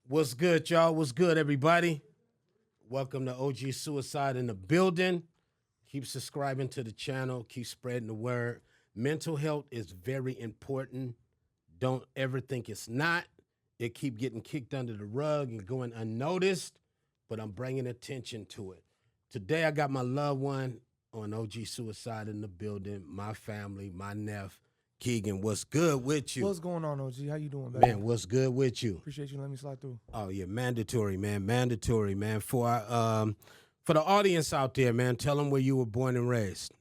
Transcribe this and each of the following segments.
What's good, y'all? What's good, everybody? Welcome to OG Cuicide in the building. Keep subscribing to the channel. Keep spreading the word. Mental health is very important. Don't ever think it's not. It keep getting kicked under the rug and going unnoticed, but I'm bringing attention to it. Today, I got my loved one on OG Cuicide in the building, my family, my nephew, Keegan. What's good with you? What's going on, OG? How you doing, baby? Man, what's good with you? Appreciate you letting me slide through. Oh, yeah, mandatory, man. Mandatory, man. For the audience out there, man, tell them where you were born and raised.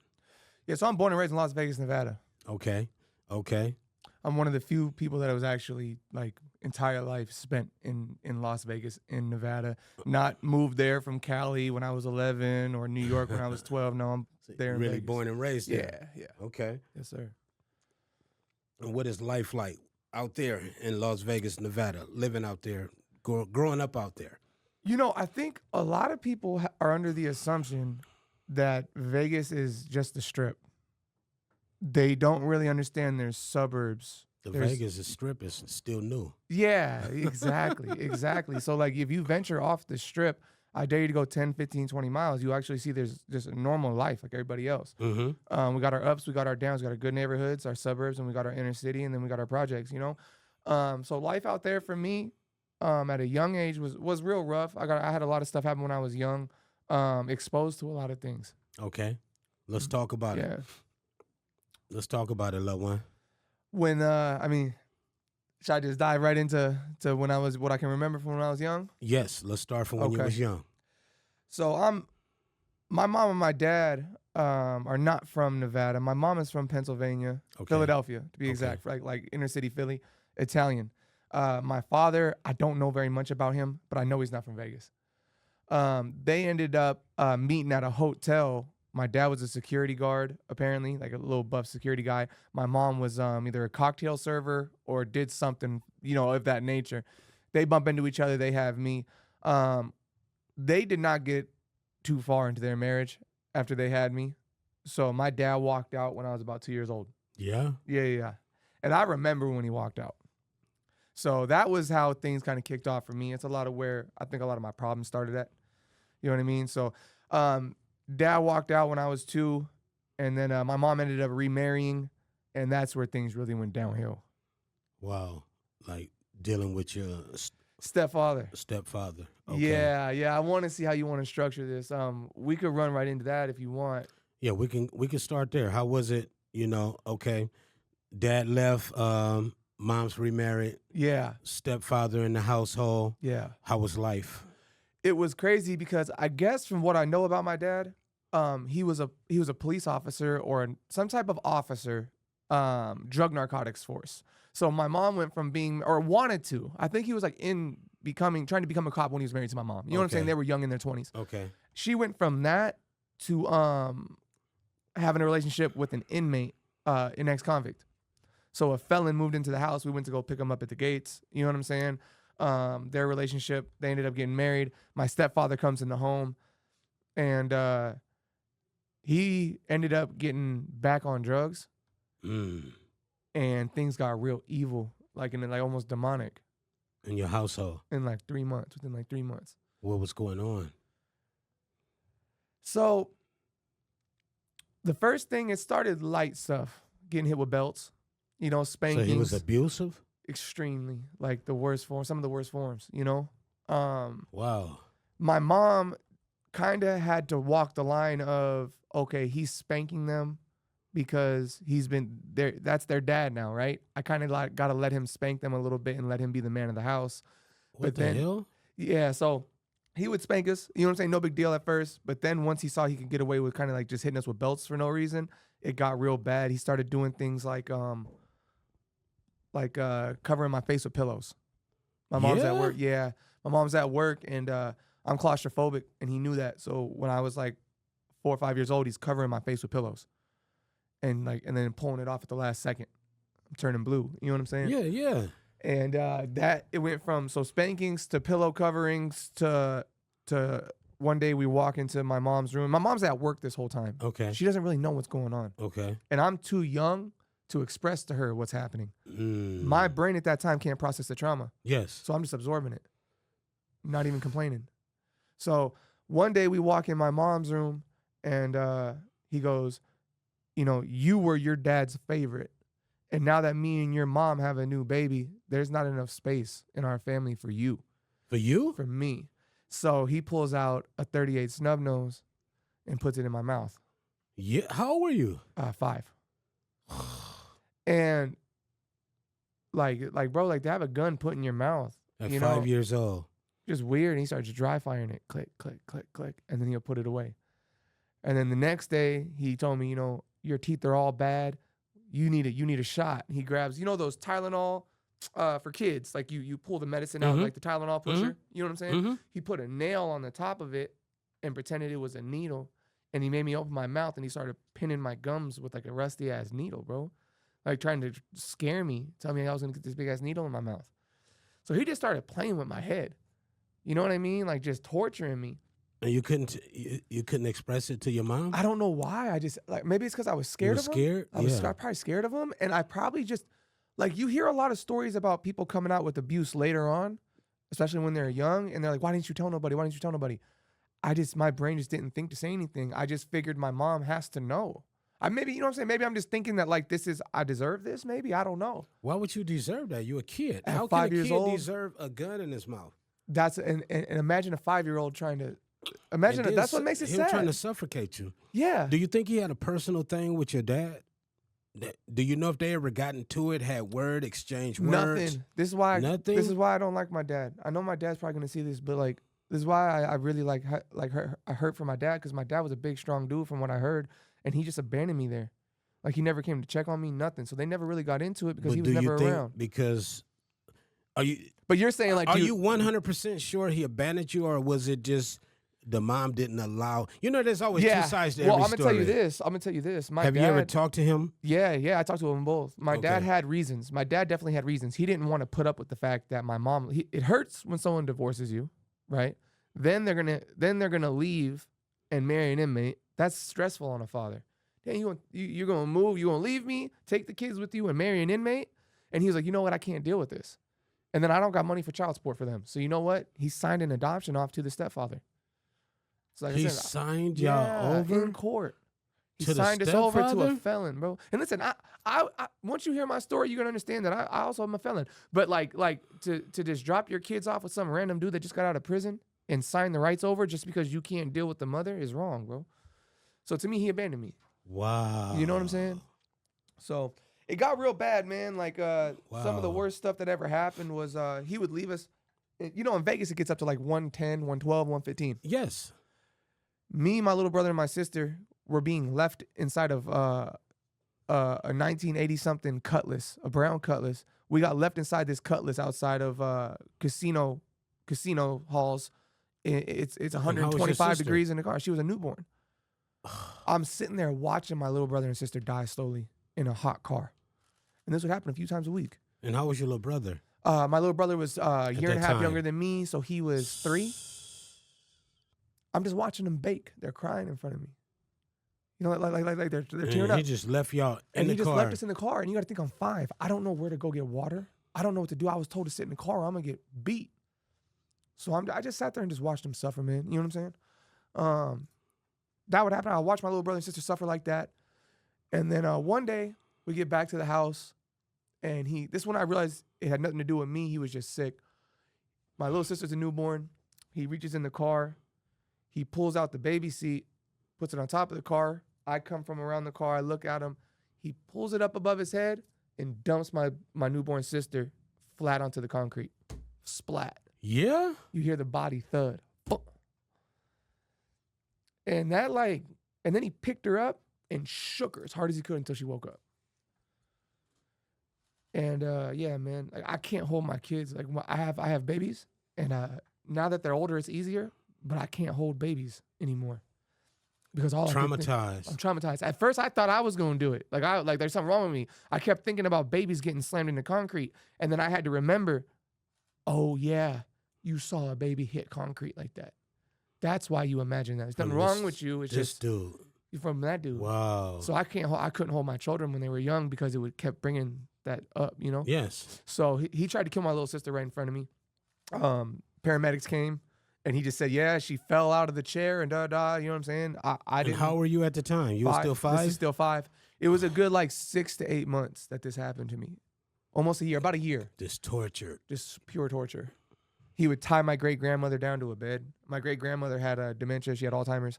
Yeah, so I'm born and raised in Las Vegas, Nevada. Okay. I'm one of the few people that was actually like entire life spent in Las Vegas, in Nevada. Not moved there from Cali when I was 11 or New York when I was 12. No, I'm there in Really Vegas. born and raised there? Yeah. Okay. Yes, sir. And what is life like out there in Las Vegas, Nevada, living out there, growing up out there? You know, I think a lot of people are under the assumption that Vegas is just the Strip. They don't really understand there's suburbs. Vegas Strip is still new. Yeah, exactly. So, like, if you venture off the Strip, I dare you to go 10, 15, 20 miles, you actually see there's just a normal life like everybody else. Mm-hmm. We got our ups, we got our downs, we got our good neighborhoods, our suburbs, and we got our inner city, and then we got our projects, you know? So life out there for me at a young age was real rough. I had a lot of stuff happen when I was young, exposed to a lot of things. Okay. Let's talk about it. Let's talk about it, loved one. When, should I just dive right into when I was, what I can remember from when I was young? Yes, let's start from when you was young. So my mom and my dad are not from Nevada. My mom is from Pennsylvania, Philadelphia to be exact, like inner city Philly, Italian. My father, I don't know very much about him, but I know he's not from Vegas. They ended up meeting at a hotel. My dad was a security guard, apparently, like a little buff security guy. My mom was either a cocktail server or did something, you know, of that nature. They bump into each other. They have me. They did not get too far into their marriage after they had me. So my dad walked out when I was about 2 years old. Yeah? Yeah. And I remember when he walked out. So that was how things kind of kicked off for me. It's a lot of where I think a lot of my problems started at. You know what I mean? So dad walked out when I was 2, and then my mom ended up remarrying, and that's where things really went downhill. Wow. Like dealing with your stepfather. Okay. Yeah. I want to see how you want to structure this. We could run right into that if you want. Yeah, we can start there. How was it? You know, okay. Dad left, mom's remarried. Yeah. Stepfather in the household. Yeah. How was life? It was crazy because I guess from what I know about my dad, he was a police officer or some type of officer, drug narcotics force. So my mom went from being, or wanted to, I think he was like trying to become a cop when he was married to my mom. You know what I'm saying? They were young in their 20s. Okay. She went from that to having a relationship with an inmate, an ex-convict. So a felon moved into the house. We went to go pick him up at the gates. You know what I'm saying? Their relationship, they ended up getting married. My stepfather comes in the home, and he ended up getting back on drugs. And things got real evil, like almost demonic. In your household? Within like 3 months. What was going on? So the first thing, it started light stuff, getting hit with belts, you know, spankings. So he was abusive? Extremely, like the worst form, some of the worst forms, you know? Wow. My mom kind of had to walk the line of, okay, he's spanking them because he's been there. That's their dad now, right? I kind of like got to let him spank them a little bit and let him be the man of the house. What the hell? Yeah, so he would spank us, you know what I'm saying? No big deal at first. But then once he saw he could get away with kind of like just hitting us with belts for no reason, it got real bad. He started doing things like covering my face with pillows. My mom's at work. Yeah, my mom's at work, and I'm claustrophobic, and he knew that. So when I was like 4 or 5 years old, he's covering my face with pillows, and then pulling it off at the last second. I'm turning blue. You know what I'm saying? Yeah. And that it went from spankings to pillow coverings to one day we walk into my mom's room. My mom's at work this whole time. Okay. She doesn't really know what's going on. Okay. And I'm too young to express to her what's happening. My brain at that time can't process the trauma. Yes. So I'm just absorbing it. not even complaining. So one day we walk in my mom's room and he goes, you know, you were your dad's favorite. And now that me and your mom have a new baby, there's not enough space in our family for you. For you? For me. So he pulls out a 38 snub nose and puts it in my mouth. Yeah. How old were you? 5. And like, bro, like to have a gun put in your mouth. At you 5 know, years old. just weird. And he starts dry firing it. Click, click, click, click. And then he'll put it away. And then the next day he told me, you know, your teeth are all bad. You need a shot. He grabs, you know, those Tylenol for kids. Like you pull the medicine out, like the Tylenol pusher. You know what I'm saying? He put a nail on the top of it and pretended it was a needle. And he made me open my mouth and he started pinning my gums with like a rusty ass needle, bro. Like trying to scare me, tell me I was gonna get this big ass needle in my mouth. So he just started playing with my head. You know what I mean? Like just torturing me. And you couldn't express it to your mom? I don't know why. I just like maybe it's because I was scared of him. Scared? I was probably scared of him, and I probably just like you hear a lot of stories about people coming out with abuse later on, especially when they're young, and they're like, "Why didn't you tell nobody? Why didn't you tell nobody?" My brain just didn't think to say anything. I just figured my mom has to know. Maybe you know what I'm saying. Maybe I'm just thinking that like I deserve this. Maybe I don't know. Why would you deserve that? You're a kid. At How 5 can a years kid old, deserve a gun in his mouth? That's and imagine a 5-year-old trying to. Imagine that. That's what makes it him sad. Trying to suffocate you. Yeah. Do you think he had a personal thing with your dad? Do you know if they ever got into it, had word, exchanged words? Nothing. This is why. Nothing? This is why I don't like my dad. I know my dad's probably gonna see this, but like this is why I really I hurt for my dad because my dad was a big, strong dude from what I heard, and he just abandoned me there. Like he never came to check on me, nothing. So they never really got into it because he was never around. Because are you? But you're saying like, are you 100% sure he abandoned you, or was it just? The mom didn't allow. You know, there's always two sides to every story. Well, I'm gonna tell you this. Have you ever talked to him? Yeah, I talked to them both. My dad had reasons. My dad definitely had reasons. He didn't want to put up with the fact that my mom. It hurts when someone divorces you, right? Then they're gonna leave and marry an inmate. That's stressful on a father. Then you're gonna move. You're gonna leave me, take the kids with you, and marry an inmate. And he was like, you know what? I can't deal with this. And then I don't got money for child support for them. So you know what? He signed an adoption off to the stepfather. So like he signed y'all over in court. He to signed the us over to a stepfather? felon, bro. And listen, I once you hear my story, you're gonna understand that I also am a felon. But like to just drop your kids off with some random dude that just got out of prison and sign the rights over just because you can't deal with the mother is wrong, bro. So to me, he abandoned me. Wow. You know what I'm saying? So it got real bad, man. Like some of the worst stuff that ever happened was he would leave us. You know, in Vegas, it gets up to like 110, 112, 115. Yes. Me, my little brother, and my sister were being left inside of a 1980-something Cutlass, a brown Cutlass. We got left inside this Cutlass outside of casino halls. It's 125 degrees in the car. She was a newborn. I'm sitting there watching my little brother and sister die slowly in a hot car. And this would happen a few times a week. And how was your little brother? My little brother was a year and a half time. younger than me, so he was 3. I'm just watching them bake. They're crying in front of me. You know, like they're tearing up. He just left y'all in and the he just car. left us in the car. And you got to think I'm 5. I don't know where to go get water. I don't know what to do. I was told to sit in the car or I'm going to get beat. So I just sat there and just watched them suffer, man. You know what I'm saying? That would happen. I watched my little brother and sister suffer like that. And then one day we get back to the house and this one I realized it had nothing to do with me. He was just sick. My little sister's a newborn. He reaches in the car. He pulls out the baby seat, puts it on top of the car. I come from around the car. I look at him. He pulls it up above his head and dumps my newborn sister flat onto the concrete. Splat. Yeah? You hear the body thud. And and then he picked her up and shook her as hard as he could until she woke up. And yeah, man, like, I can't hold my kids. Like I have babies, and now that they're older, it's easier. But I can't hold babies anymore because I'm traumatized. At first, I thought I was going to do it. Like there's something wrong with me. I kept thinking about babies getting slammed into concrete, and then I had to remember, oh yeah, you saw a baby hit concrete like that. That's why you imagine that. There's nothing wrong with you. It's just dude. You're from that dude. Wow. So I couldn't hold my children when they were young because it kept bringing that up. You know. Yes. So he tried to kill my little sister right in front of me. paramedics came, and he just said, yeah, she fell out of the chair and you know what I'm saying? I And didn't. how were you at the time? You were still This 5? is still 5. It was a good like 6 to 8 months that this happened to me. Almost a year, about a year. Just tortured. Just pure torture. He would tie my great-grandmother down to a bed. My great-grandmother had dementia. She had Alzheimer's.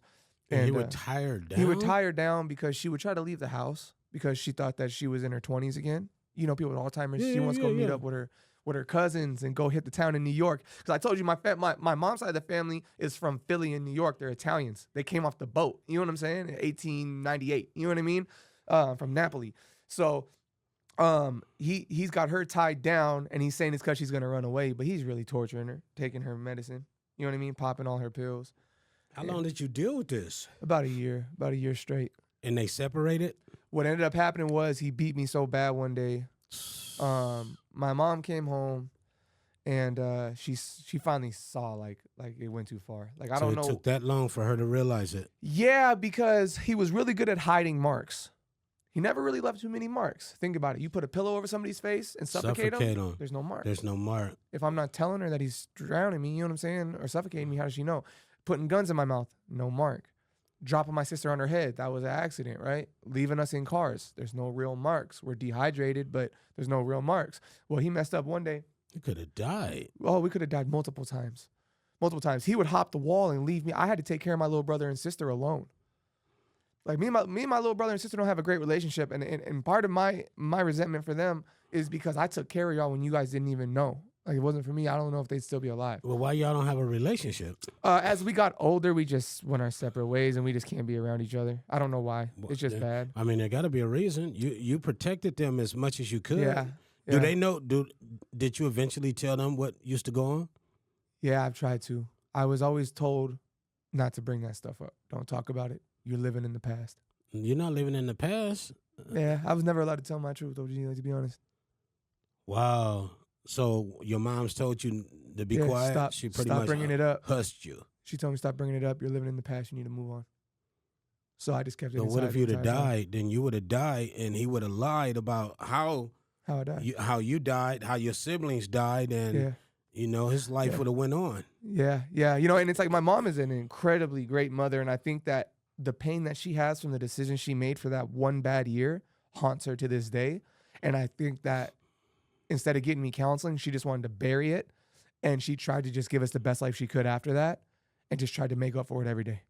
And he would tie her down? He would tie her down because she would try to leave the house because she thought that she was in her 20s again. You know, people with Alzheimer's. She wants to go meet up with her cousins and go hit the town in New York. Because I told you my mom's side of the family is from Philly in New York. They're Italians. They came off the boat. You know what I'm saying? In 1898. You know what I mean? From Napoli. So he's got her tied down, and he's saying it's because she's going to run away. But he's really torturing her, taking her medicine. You know what I mean? Popping all her pills. How long did you deal with this? About a year straight. And they separated? What ended up happening was he beat me so bad one day. My mom came home, and she finally saw like it went too far. Like I don't know. So it took that long for her to realize it. Yeah, because he was really good at hiding marks. He never really left too many marks. Think about it. You put a pillow over somebody's face and suffocate them. There's no mark. There's no mark. If I'm not telling her that he's drowning me, you know what I'm saying, or suffocating me, how does she know? Putting guns in my mouth, no mark. Dropping my sister on her head, that was an accident, right? Leaving us in cars, there's no real marks. We're dehydrated, but there's no real marks. Well, he messed up one day. You could have died. Oh, we could have died multiple times. Multiple times. He would hop the wall and leave me. I had to take care of my little brother and sister alone. Like me and my little brother and sister don't have a great relationship, and part of my resentment for them is because I took care of y'all when you guys didn't even know. Like, it wasn't for me, I don't know if they'd still be alive. Well, why y'all don't have a relationship? As we got older, we just went our separate ways, and we just can't be around each other. I don't know why. Well, it's just bad. I mean, there got to be a reason. You protected them as much as you could. Yeah. Do they know? Did you eventually tell them what used to go on? Yeah, I've tried to. I was always told not to bring that stuff up. Don't talk about it. You're living in the past. You're not living in the past. Yeah, I was never allowed to tell my truth, OG, like, to be honest. Wow. So your mom's told you to be quiet? Stop, She pretty stop much bringing it up. Hushed you. She told me, stop bringing it up. You're living in the past. You need to move on. So I just kept it So inside. what if you'd have died? Then you would have died, and he would have lied about how I died. how you died, how your siblings died, and you know his life would have went on. Yeah. You know, and it's like my mom is an incredibly great mother, and I think that the pain that she has from the decision she made for that one bad year haunts her to this day. And I think that instead of getting me counseling, she just wanted to bury it, and she tried to just give us the best life she could after that, and just tried to make up for it every day.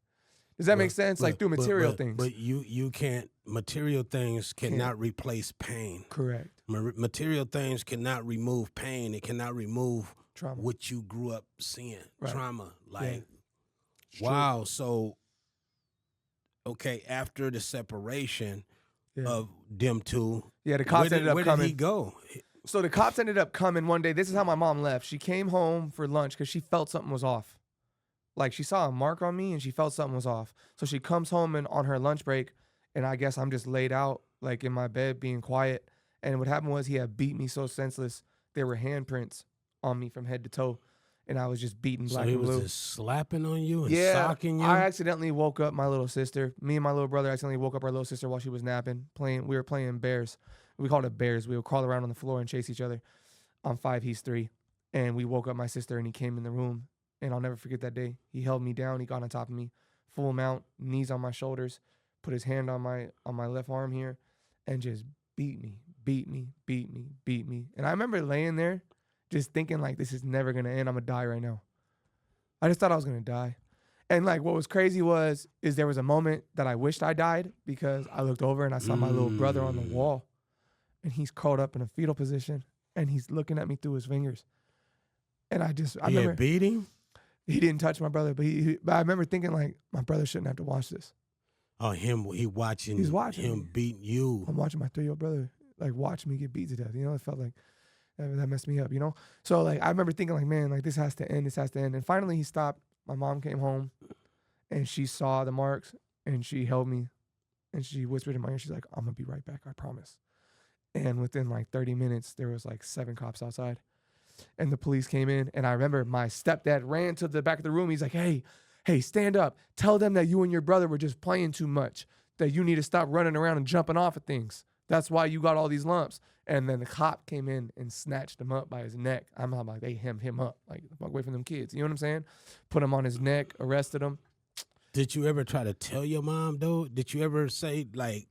Does that make sense? Like through material things. But you can't. Material things cannot replace pain. Correct. Material things cannot remove pain. It cannot remove trauma. What you grew up seeing. Right. Trauma. Like, wow. So, okay, after the separation of them two. Yeah, the cops ended up coming. Where did he go? So the cops ended up coming one day. This is how my mom left. She came home for lunch because she felt something was off. Like, she saw a mark on me and she felt something was off. So she comes home and on her lunch break, and I guess I'm just laid out, like in my bed, being quiet. And what happened was he had beat me so senseless. There were handprints on me from head to toe, and I was just beaten black and blue. So he was just slapping on you and socking you? I accidentally woke up my little sister. Me and my little brother accidentally woke up our little sister while she was napping. We were playing bears. We called it bears. We would crawl around on the floor and chase each other. I'm 5, he's 3. And we woke up my sister, and he came in the room. And I'll never forget that day. He held me down. He got on top of me, full mount, knees on my shoulders, put his hand on my left arm here, and just beat me. And I remember laying there just thinking, like, this is never going to end. I'm going to die right now. I just thought I was going to die. And, like, what was crazy is there was a moment that I wished I died, because I looked over and I saw my little brother on the wall, and he's curled up in a fetal position, and he's looking at me through his fingers. And I remember beating. He didn't touch my brother, but I remember thinking, like, my brother shouldn't have to watch this. Oh, he's watching him beat you. I'm watching my 3-year-old brother, like, watch me get beat to death. You know, it felt like that messed me up, you know? So, like, I remember thinking, like, man, like, this has to end. And finally he stopped. My mom came home, and she saw the marks, and she held me, and she whispered in my ear, she's like, I'm going to be right back, I promise. And within, like, 30 minutes, there was, like, 7 cops outside. And the police came in, and I remember my stepdad ran to the back of the room. He's like, hey, stand up. Tell them that you and your brother were just playing too much, that you need to stop running around and jumping off of things. That's why you got all these lumps. And then the cop came in and snatched him up by his neck. I'm like, they hemmed him up. Like, fuck away from them kids. You know what I'm saying? Put him on his neck, arrested him. Did you ever try to tell your mom, though? Did you ever say, like,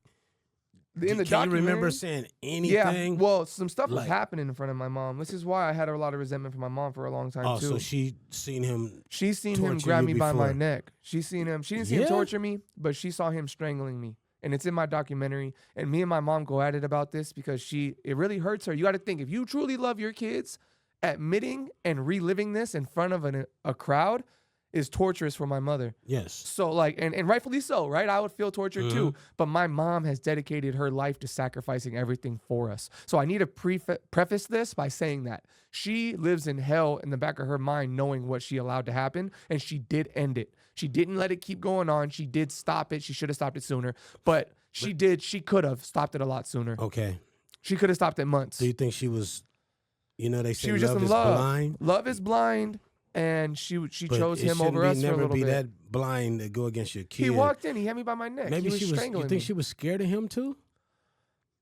In the can you remember saying anything? Yeah, well, some stuff was happening in front of my mom. This is why I had a lot of resentment for my mom for a long time, too. So she seen him grab me by my neck. She didn't see him torture me, but she saw him strangling me. And it's in my documentary. And me and my mom go at it about this because it really hurts her. You got to think, if you truly love your kids, admitting and reliving this in front of a crowd is torturous for my mother. Yes. So like, and rightfully so, right? I would feel tortured too. But my mom has dedicated her life to sacrificing everything for us. So I need to preface this by saying that she lives in hell in the back of her mind, knowing what she allowed to happen. And she did end it. She didn't let it keep going on. She did stop it. She should have stopped it sooner. But she could have stopped it a lot sooner. Okay. She could have stopped it months. Do you think she was, they say she was love just in is love. blind? Love is blind. And she chose him over us for a little bit. Never be that blind to go against your kid. He walked in. He had me by my neck. Maybe he was strangling You think me. she was scared of him too?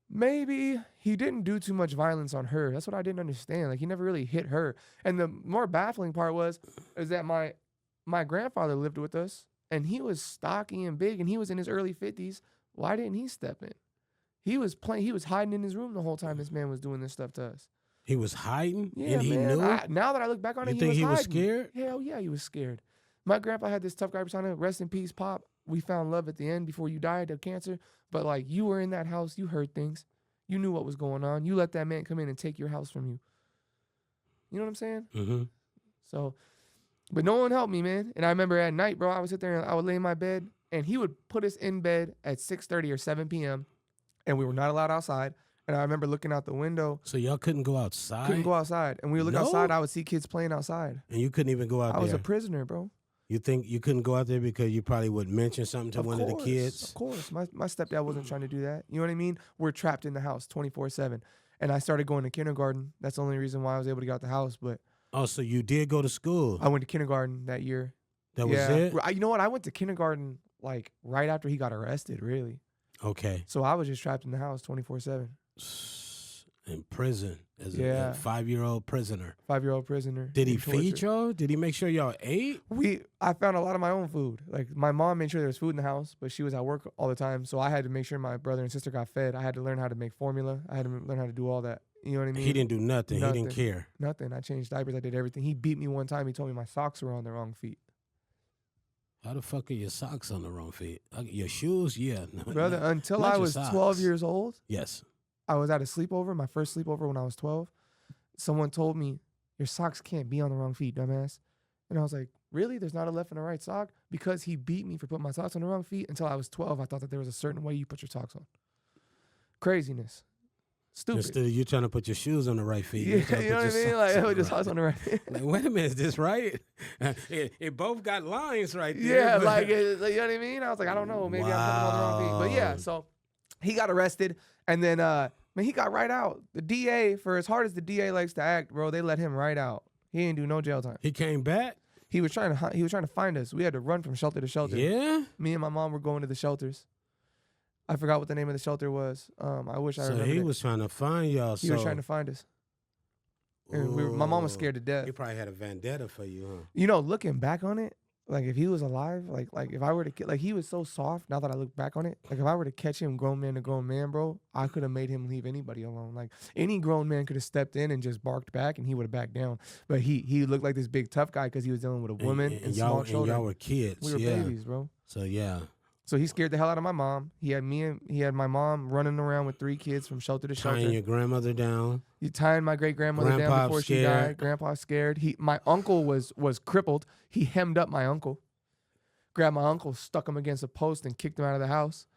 Maybe. He didn't do too much violence on her. That's what I didn't understand. Like, he never really hit her. And the more baffling part is that my grandfather lived with us, and he was stocky and big, and he was in his early 50s. Why didn't he step in? He was hiding in his room the whole time this man was doing this stuff to us. He was hiding, yeah, and he man. knew. Now that I look back on it, you think he was hiding. scared? Hell yeah, he was scared. My grandpa had this tough guy persona. Rest in peace, Pop. We found love at the end before you died of cancer. But like, you were in that house, you heard things, you knew what was going on. You let that man come in and take your house from you. You know what I'm saying? Mm-hmm. So, but no one helped me, man. And I remember at night, bro, I would sit there and I would lay in my bed, and he would put us in bed at 6:30 or 7 p.m. and we were not allowed outside. And I remember looking out the window. So y'all couldn't go outside? Couldn't go outside. And we would look outside, I would see kids playing outside. And you couldn't even go out there? I was a prisoner, bro. You think you couldn't go out there because you probably would mention something to one of the kids? Of course. My stepdad wasn't trying to do that. You know what I mean? We're trapped in the house 24/7. And I started going to kindergarten. That's the only reason why I was able to get out the house. But oh, so you did go to school? I went to kindergarten that year. That was it? You know what? I went to kindergarten like right after he got arrested, really. Okay. So I was just trapped in the house 24/7. In prison as a 5-year-old prisoner. 5-year-old prisoner. Did he feed y'all? Did he make sure y'all ate? I found a lot of my own food. Like, my mom made sure there was food in the house, but she was at work all the time. So I had to make sure my brother and sister got fed. I had to learn how to make formula. I had to learn how to do all that. You know what I mean? He didn't do nothing. He didn't care. Nothing. I changed diapers. I did everything. He beat me one time. He told me my socks were on the wrong feet. How the fuck are your socks on the wrong feet? Your shoes? Yeah. Brother, until I was 12 years old. Yes. I was at a sleepover, my first sleepover when I was 12. Someone told me, your socks can't be on the wrong feet, dumbass. And I was like, really? There's not a left and a right sock? Because he beat me for putting my socks on the wrong feet. Until I was 12, I thought that there was a certain way you put your socks on. Craziness. Stupid. Instead of you trying to put your shoes on the right feet. Yeah, you know what I mean? Like, I put your socks on the right feet. Like, wait a minute, is this right? It both got lines right there. Yeah, like, you know what I mean? I was like, I don't know. Maybe I'm putting them on the wrong feet. But yeah, so he got arrested. And then, man, he got right out. The DA, for as hard as the DA likes to act, bro, they let him right out. He didn't do no jail time. He came back? He was trying to find us. We had to run from shelter to shelter. Yeah? Me and my mom were going to the shelters. I forgot what the name of the shelter was. I wish I remembered. So he was trying to find y'all. He was trying to find us. And my mom was scared to death. He probably had a vendetta for you, huh? You know, looking back on it, like if he was alive, like if I were to like he was so soft. Now that I look back on it, like if I were to catch him grown man to grown man, bro, I could have made him leave anybody alone. Like any grown man could have stepped in and just barked back, and he would have backed down. But he looked like this big tough guy because he was dealing with a woman and small children. And y'all were kids. We were babies, bro. So yeah. So he scared the hell out of my mom. He had my mom running around with 3 kids from shelter to shelter. Tying your grandmother down. You tying my great grandmother down before she died. Grandpa scared. My uncle was crippled. He hemmed up my uncle. Grabbed my uncle, stuck him against a post, and kicked him out of the house.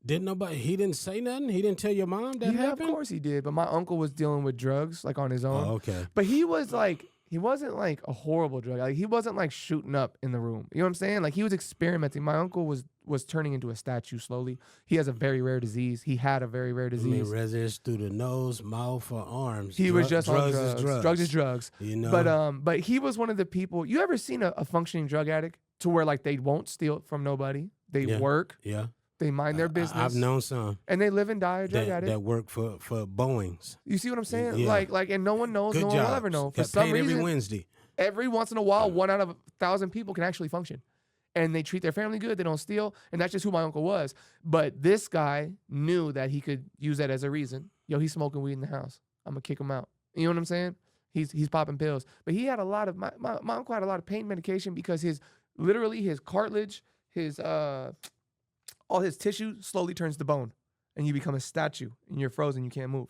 He didn't say nothing? He didn't tell your mom that happened? Of course he did. But my uncle was dealing with drugs, like on his own. Oh, okay. But he wasn't like a horrible drug. Like he wasn't like shooting up in the room. You know what I'm saying? Like he was experimenting. My uncle was turning into a statue slowly. He has a very rare disease. He had a very rare disease. I mean, residents through the nose, mouth, or arms. He was just on drugs. Drugs is drugs. You know. But he was one of the people. You ever seen a functioning drug addict to where like they won't steal from nobody? They work. Yeah. They mind their business. I've known some and they live and die a drug addict. that work for Boeings. You see what I'm saying? Yeah. Like, and no one knows. Good no one will ever know. For Got some paid reason, every Wednesday. every once in a while, 1 out of 1,000 people can actually function. And they treat their family good. They don't steal. And that's just who my uncle was. But this guy knew that he could use that as a reason. Yo, he's smoking weed in the house. I'm going to kick him out. You know what I'm saying? He's popping pills. But he had a lot of, my uncle had a lot of pain medication because literally his cartilage, all his tissue slowly turns to bone. And you become a statue. And you're frozen. You can't move.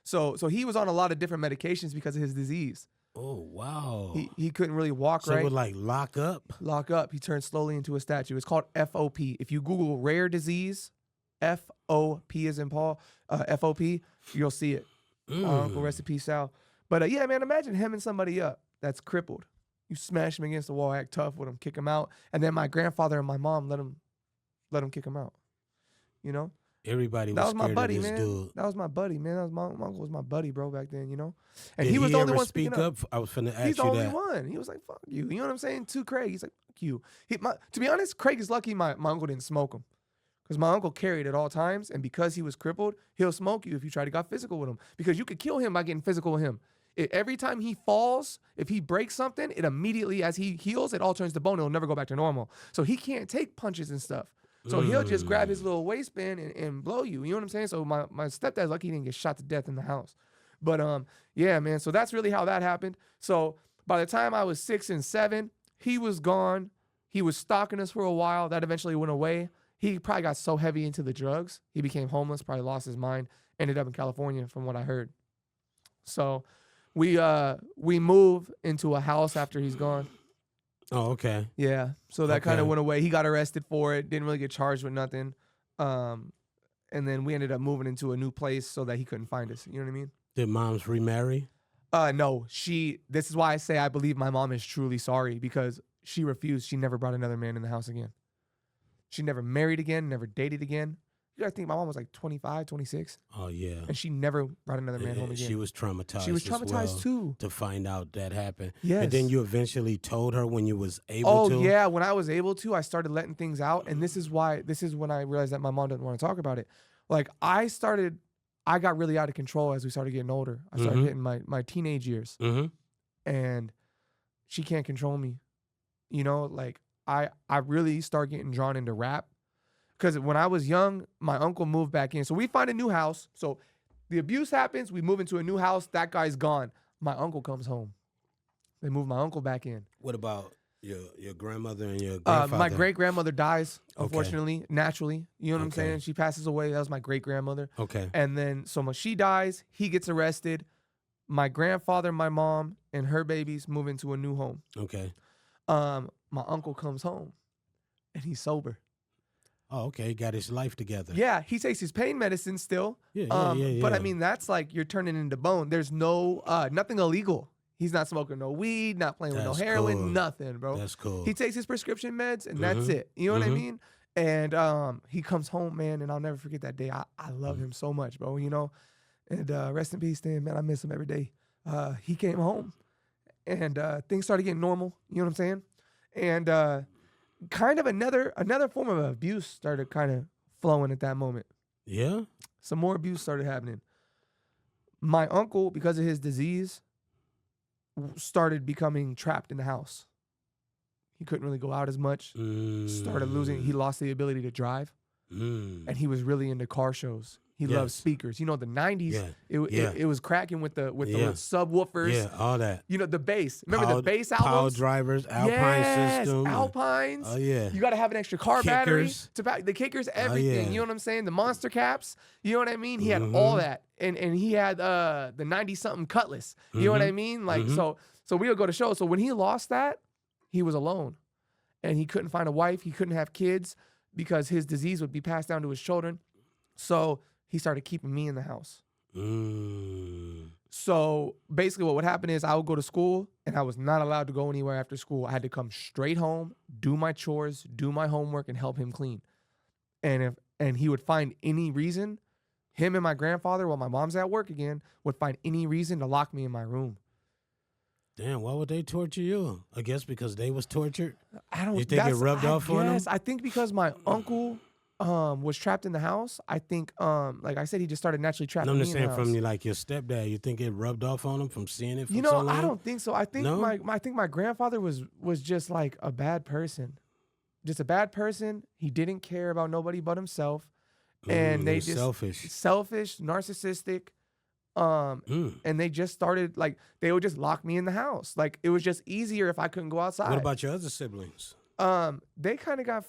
So he was on a lot of different medications because of his disease. Oh, wow. He couldn't really walk so right. So it would like lock up? Lock up. He turned slowly into a statue. It's called FOP. If you Google rare disease, FOP as in Paul, FOP, you'll see it. Uncle, rest in peace, Sal. But yeah, man, imagine hemming somebody up that's crippled. You smash him against the wall, act tough with him, kick him out. And then my grandfather and my mom let him kick him out. You know? Everybody was that was my scared buddy, of this man. dude. That was my buddy, man. That was my uncle was my buddy, bro, back then, you know. And Did he was the only ever one speak speaking up. I was finna ask you that. He's the only one. He was like, "Fuck you." You know what I'm saying? To Craig, he's like, "Fuck you." To be honest, Craig is lucky my uncle didn't smoke him, because my uncle carried at all times, and because he was crippled, he'll smoke you if you try to get physical with him, because you could kill him by getting physical with him. Every time he falls, if he breaks something, it immediately, as he heals, it all turns to bone. It'll never go back to normal. So he can't take punches and stuff. So he'll just grab his little waistband and blow you. You know what I'm saying? So my stepdad's lucky he didn't get shot to death in the house. But yeah, man. So that's really how that happened. So by the time I was 6 and 7, he was gone. He was stalking us for a while. That eventually went away. He probably got so heavy into the drugs, he became homeless, probably lost his mind, ended up in California from what I heard. So we move into a house after he's gone. Oh, okay. Yeah. So that kind of Okay. went away. He got arrested for it. Didn't really get charged with nothing. And then we ended up moving into a new place so that he couldn't find us. You know what I mean? Did moms remarry? No. This is why I say I believe my mom is truly sorry, because she refused. She never brought another man in the house again. She never married again, never dated again. You gotta think my mom was like 25, 26. Oh, yeah. And she never brought another man home again. She was traumatized. She was as traumatized well too. to find out that happened. Yes. And then you eventually told her when you was able to? Oh, yeah. When I was able to, I started letting things out. And this is when I realized that my mom didn't want to talk about it. Like, I got really out of control as we started getting older. I started hitting my teenage years. Mm-hmm. And she can't control me. You know, like, I really start getting drawn into rap. Because when I was young, my uncle moved back in. So we find a new house. So the abuse happens. We move into a new house. That guy's gone. My uncle comes home. They move my uncle back in. What about your grandmother and your grandfather? My great-grandmother dies, Okay. unfortunately, naturally. You know what I'm saying? She passes away. That was my great-grandmother. Okay. And then, so when she dies, he gets arrested. My grandfather, my mom, and her babies move into a new home. Okay. My uncle comes home, and he's sober. Oh, okay. He got his life together. Yeah, he takes his pain medicine still. Yeah. But I mean, that's like you're turning into bone. There's no nothing illegal. He's not smoking no weed, not playing with no heroin, cool. nothing, bro. That's cool. He takes his prescription meds, and that's it. You know what I mean? And he comes home, man, and I'll never forget that day. I love him so much, bro. You know, and rest in peace to him, man. I miss him every day. He came home, and things started getting normal. You know what I'm saying? And kind of another form of abuse started kind of flowing at that moment. Yeah? Some more abuse started happening. My uncle, because of his disease, started becoming trapped in the house. He couldn't really go out as much. He lost the ability to drive. And he was really into car shows. He loved speakers. You know, the 90s, it was cracking with the subwoofers. Yeah, all that. You know, the bass. Remember the bass albums? Power drivers, Alpine system. Alpines. Oh, yeah. You got to have an extra car battery. Kickers. The kickers, everything. yeah. You know what I'm saying? The monster caps. You know what I mean? He had all that. And he had the 90-something Cutlass. You know what I mean? Like, so we would go to shows. So when he lost that, he was alone. And he couldn't find a wife. He couldn't have kids because his disease would be passed down to his children. So he started keeping me in the house. So basically what would happen is I would go to school and I was not allowed to go anywhere after school. I had to come straight home, do my chores, do my homework, and help him clean. And he would find any reason, him and my grandfather, while my mom's at work again, would find any reason to lock me in my room. Damn, why would they torture you? I guess because they was tortured? I don't. You think it rubbed off on them? I think because my uncle was trapped in the house. I think like I said, he just started naturally trapping I'm me just in the saying house. from like your stepdad, you think it rubbed off on him from seeing it from You know, so long? I don't think so. I think No? I think my grandfather was just like a bad person. Just a bad person. He didn't care about nobody but himself. And He they was just selfish. narcissistic. Mm. And they just started like they would just lock me in the house. Like it was just easier if I couldn't go outside. What about your other siblings? They kind of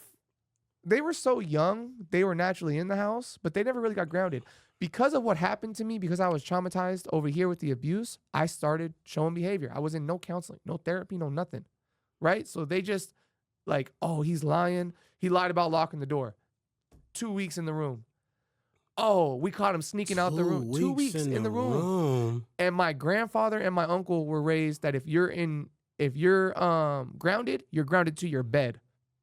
they were so young, they were naturally in the house, but they never really got grounded. Because of what happened to me, because I was traumatized over here with the abuse, I started showing behavior. I was in no counseling, no therapy, no nothing. Right? So they just like, oh, he's lying. He lied about locking the door. 2 weeks in the room. Oh, we caught him sneaking out the room. 2 weeks in the room. And my grandfather and my uncle were raised that if you're grounded, you're grounded to your bed.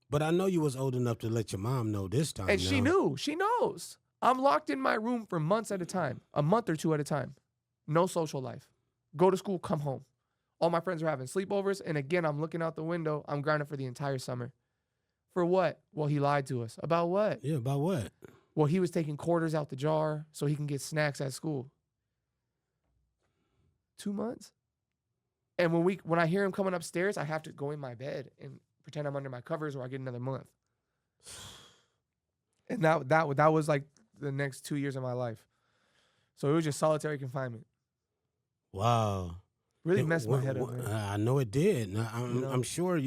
But I know you was old enough to let your mom know this time. And she knew. She knows. I'm locked in my room for months at a time, a month or two at a time. No social life. Go to school, come home. All my friends are having sleepovers. And again, I'm looking out the window. I'm grounded for the entire summer. For what? Well, he lied to us. About what? Yeah, about what? Well, he was taking quarters out the jar so he can get snacks at school. 2 months. And when I hear him coming upstairs, I have to go in my bed and pretend I'm under my covers or I get another month. And that was like the next 2 years of my life. So it was just solitary confinement. Wow. Really messed my head up, man. I know it did. I'm sure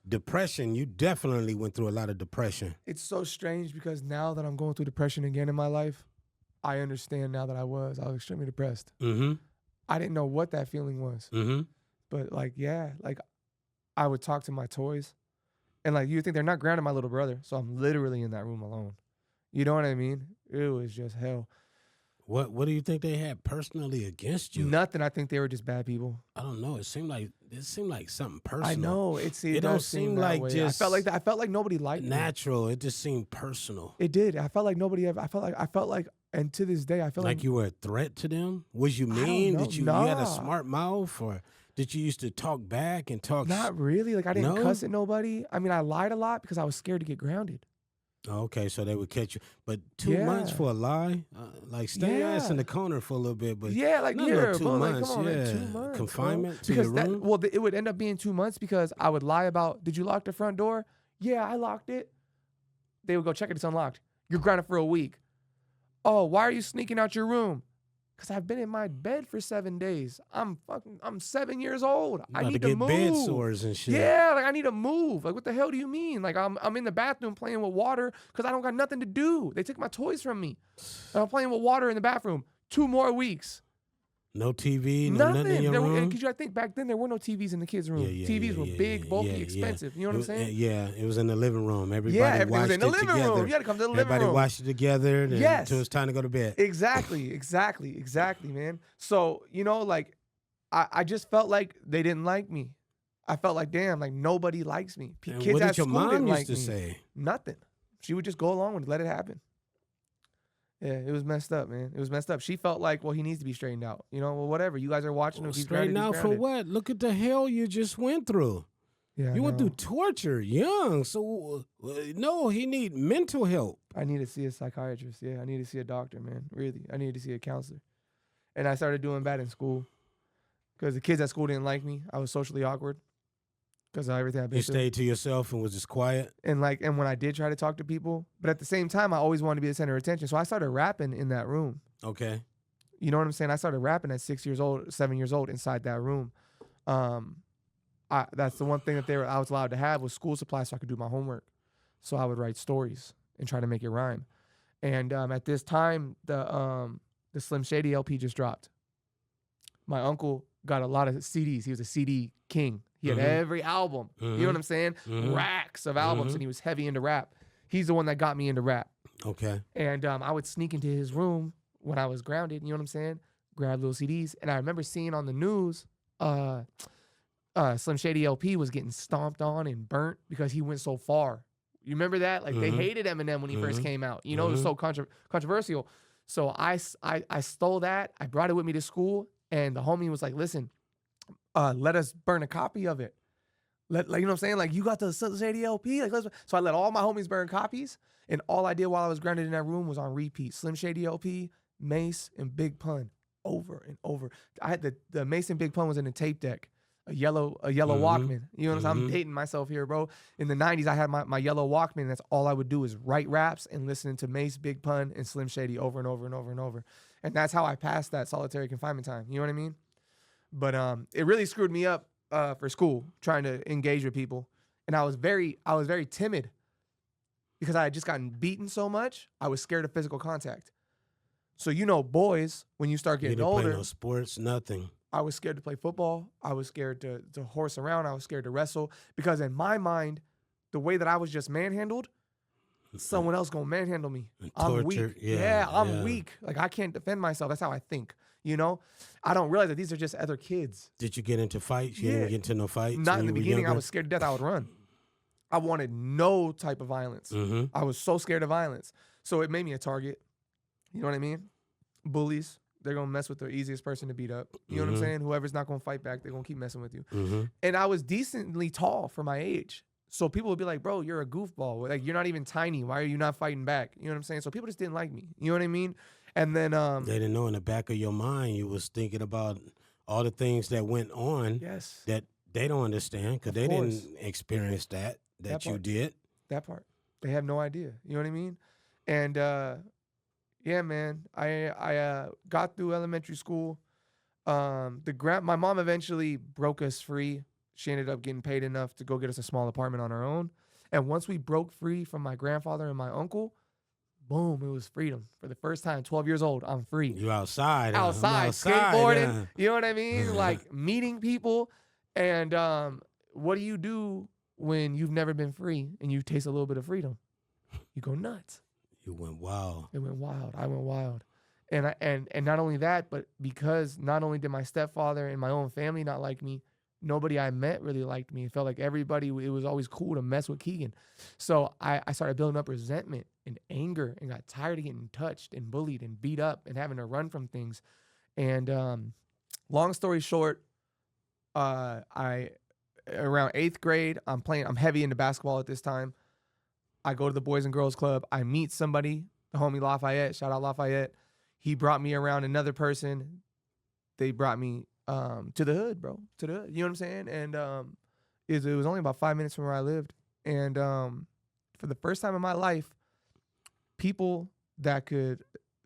depression, you definitely went through a lot of depression. It's so strange because now that I'm going through depression again in my life, I understand now that I was extremely depressed. Mm-hmm. I didn't know what that feeling was. Mm-hmm. But like, yeah, like I would talk to my toys and like, you think they're not grounded my little brother. So I'm literally in that room alone. You know what I mean? It was just hell. What do you think they had personally against you? Nothing. I think they were just bad people. I don't know. It seemed like something personal. I know. It don't seem like way. just I felt like nobody liked natural. It just seemed personal. It did. I felt like nobody ever. I felt like, and to this day, I feel like you were a threat to them. Was you mean? Did you had a smart mouth, or did you used to talk back and talk? Not really. Like I didn't cuss at nobody. I mean, I lied a lot because I was scared to get grounded. Okay, so they would catch you, but 2 months for a lie, like stay your ass in the corner for a little bit, but like here, 2 months, like, come on, man, 2 months, confinement to because your room. It would end up being 2 months because I would lie about, did you lock the front door? Yeah, I locked it. They would go check it, it's unlocked. You're grounded for a week. Oh, why are you sneaking out your room? Because I've been in my bed for 7 days. I'm 7 years old. I need to move. Bed sores and shit. Yeah, like I need to move. Like what the hell do you mean? Like I'm in the bathroom playing with water because I don't got nothing to do. They took my toys from me. And I'm playing with water in the bathroom. 2 more weeks. No TV, nothing in your room. Because I think back then there were no TVs in the kids' room. TVs were big, bulky, expensive. You know what I'm saying? Yeah, it was in the living room. Everybody everything watched was in the living together. room. You had to come to the living room. Everybody watched it together until it was time to go to bed. Exactly, man. So, you know, like, I just felt like they didn't like me. I felt like, damn, like nobody likes me. And Kids what at did your school mom didn't used like to me. say? Nothing. She would just go along with it, let it happen. Yeah, it was messed up, man. It was messed up. She felt like, well, he needs to be straightened out. You know, well, whatever. You guys are watching him. Straightened out for what? Look at the hell you just went through. Yeah, you went through torture young. So, no, he need mental help. I need to see a psychiatrist. Yeah, I need to see a doctor, man. Really. I need to see a counselor. And I started doing bad in school because the kids at school didn't like me. I was socially awkward because of everything I've been through. You stayed to yourself and was just quiet? And when I did try to talk to people, but at the same time, I always wanted to be the center of attention. So I started rapping in that room. Okay. You know what I'm saying? I started rapping at 7 years old inside that room. That's the one thing that I was allowed to have was school supplies so I could do my homework. So I would write stories and try to make it rhyme. And at this time, the Slim Shady LP just dropped. My uncle got a lot of CDs. He was a CD king. He had every album. You know what I'm saying? Racks of albums, and he was heavy into rap. He's the one that got me into rap. Okay. And I would sneak into his room when I was grounded, you know what I'm saying? Grab little CDs. And I remember seeing on the news, Slim Shady LP was getting stomped on and burnt because he went so far. You remember that? Like they hated Eminem when he first came out. You know, it was so controversial. So I stole that. I brought it with me to school. And the homie was like, listen, let us burn a copy of it. Like, you know what I'm saying? Like, you got the Slim Shady LP? Like, so I let all my homies burn copies, and all I did while I was grounded in that room was on repeat. Slim Shady LP, Mace, and Big Pun, over and over. I had the Mace and Big Pun was in the tape deck, a yellow Walkman. You know what I'm saying? I'm dating myself here, bro. In the 90s, I had my yellow Walkman. That's all I would do is write raps and listening to Mace, Big Pun, and Slim Shady over and over and over and over. And that's how I passed that solitary confinement time. You know what I mean? But it really screwed me up for school, trying to engage with people. And I was very timid because I had just gotten beaten so much. I was scared of physical contact. So, you know, boys, when you start getting older. You didn't play no sports, nothing. I was scared to play football. I was scared to horse around. I was scared to wrestle. Because in my mind, the way that I was just manhandled, someone else gonna manhandle me. I'm weak. Yeah, I'm weak. Like, I can't defend myself. That's how I think. You know, I don't realize that these are just other kids. Did you get into fights? You didn't get into no fights? Not in the beginning. I was scared to death. I would run. I wanted no type of violence. I was so scared of violence. So it made me a target. You know what I mean? Bullies, they're going to mess with the easiest person to beat up. You know what I'm saying? Whoever's not going to fight back, they're going to keep messing with you. And I was decently tall for my age. So people would be like, bro, you're a goofball. Like, you're not even tiny. Why are you not fighting back? You know what I'm saying? So people just didn't like me. You know what I mean? And then they didn't know in the back of your mind you was thinking about all the things that went on that they don't understand because they didn't experience that you did. That part. They have no idea. You know what I mean? And yeah, man, I got through elementary school. My mom eventually broke us free. She ended up getting paid enough to go get us a small apartment on our own. And once we broke free from my grandfather and my uncle, boom, it was freedom. For the first time, 12 years old, I'm free. You outside. Skateboarding. You know what I mean? Like, meeting people. And what do you do when you've never been free and you taste a little bit of freedom? You go nuts. You went wild. It went wild. I went wild. And not only that, but because not only did my stepfather and my own family not like me, nobody I met really liked me. It felt like everybody, it was always cool to mess with Keegan. So I started building up resentment and anger and got tired of getting touched and bullied and beat up and having to run from things. And long story short, around 8th grade, I'm heavy into basketball at this time. I go to the Boys and Girls Club. I meet somebody, the homie Lafayette, shout out Lafayette. He brought me around another person. They brought me to the hood, bro, to the hood. You know what I'm saying? And it was only about 5 minutes from where I lived. And for the first time in my life, people that could,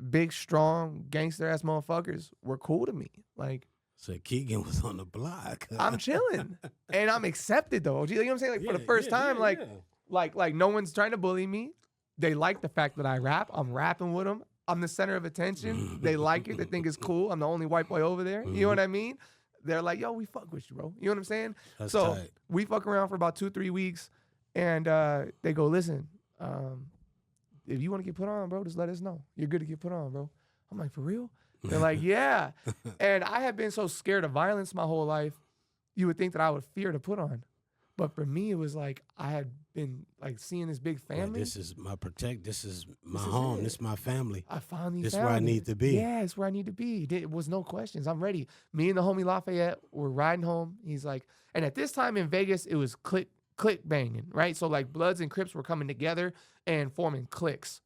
big, strong, gangster-ass motherfuckers were cool to me. Like, so Keegan was on the block. I'm chilling. And I'm accepted, though. You know what I'm saying? Like, for the first time, like no one's trying to bully me. They like the fact that I rap. I'm rapping with them. I'm the center of attention. They like it. They think it's cool. I'm the only white boy over there. You know what I mean? They're like, yo, we fuck with you, bro. You know what I'm saying? That's so tight. We fuck around for about 2-3 weeks. And they go, listen, if you want to get put on, bro, just let us know. You're good to get put on, bro. I'm like, for real? They're like, yeah. And I had been so scared of violence my whole life, you would think that I would fear to put on. But for me, it was like I had been like seeing this big family. Yeah, this is my this is my home. This is my family. I finally This is found where I need to be. Yeah, it's where I need to be. It was no questions. I'm ready. Me and the homie Lafayette were riding home. He's like, and at this time in Vegas, it was click banging, right? So like Bloods and Crips were coming together and forming cliques.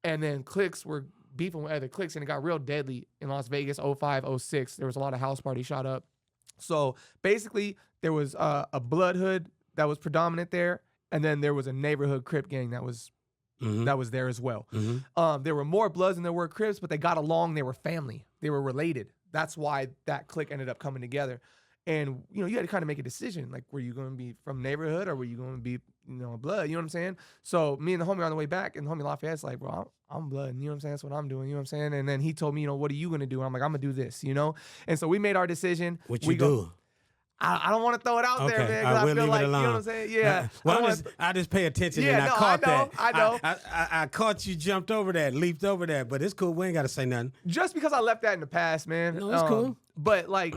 And then cliques were beefing with other cliques, and it got real deadly in Las Vegas, 05, 06. There was a lot of house parties shot up. So basically, there was a blood hood that was predominant there, and then there was a neighborhood Crip gang that was there as well. There were more Bloods than there were Crips, but they got along. They were family. They were related. That's why that clique ended up coming together. And you had to kind of make a decision, like, were you going to be from neighborhood or were you going to be, a Blood? You know what I'm saying? So me and the homie are on the way back, and the homie Lafayette's like, bro, I'm Blood. You know what I'm saying? That's what I'm doing. You know what I'm saying? And then he told me, what are you going to do? And I'm like, I'm going to do this, And so we made our decision. What you do? I don't want to throw it out there, man, because I feel like, you know what I'm saying? Yeah. Well, I just pay attention, and I caught that. I know. I caught you, jumped over that, leaped over that, but it's cool. We ain't got to say nothing. Just because I left that in the past, man. No, it's cool. But, like,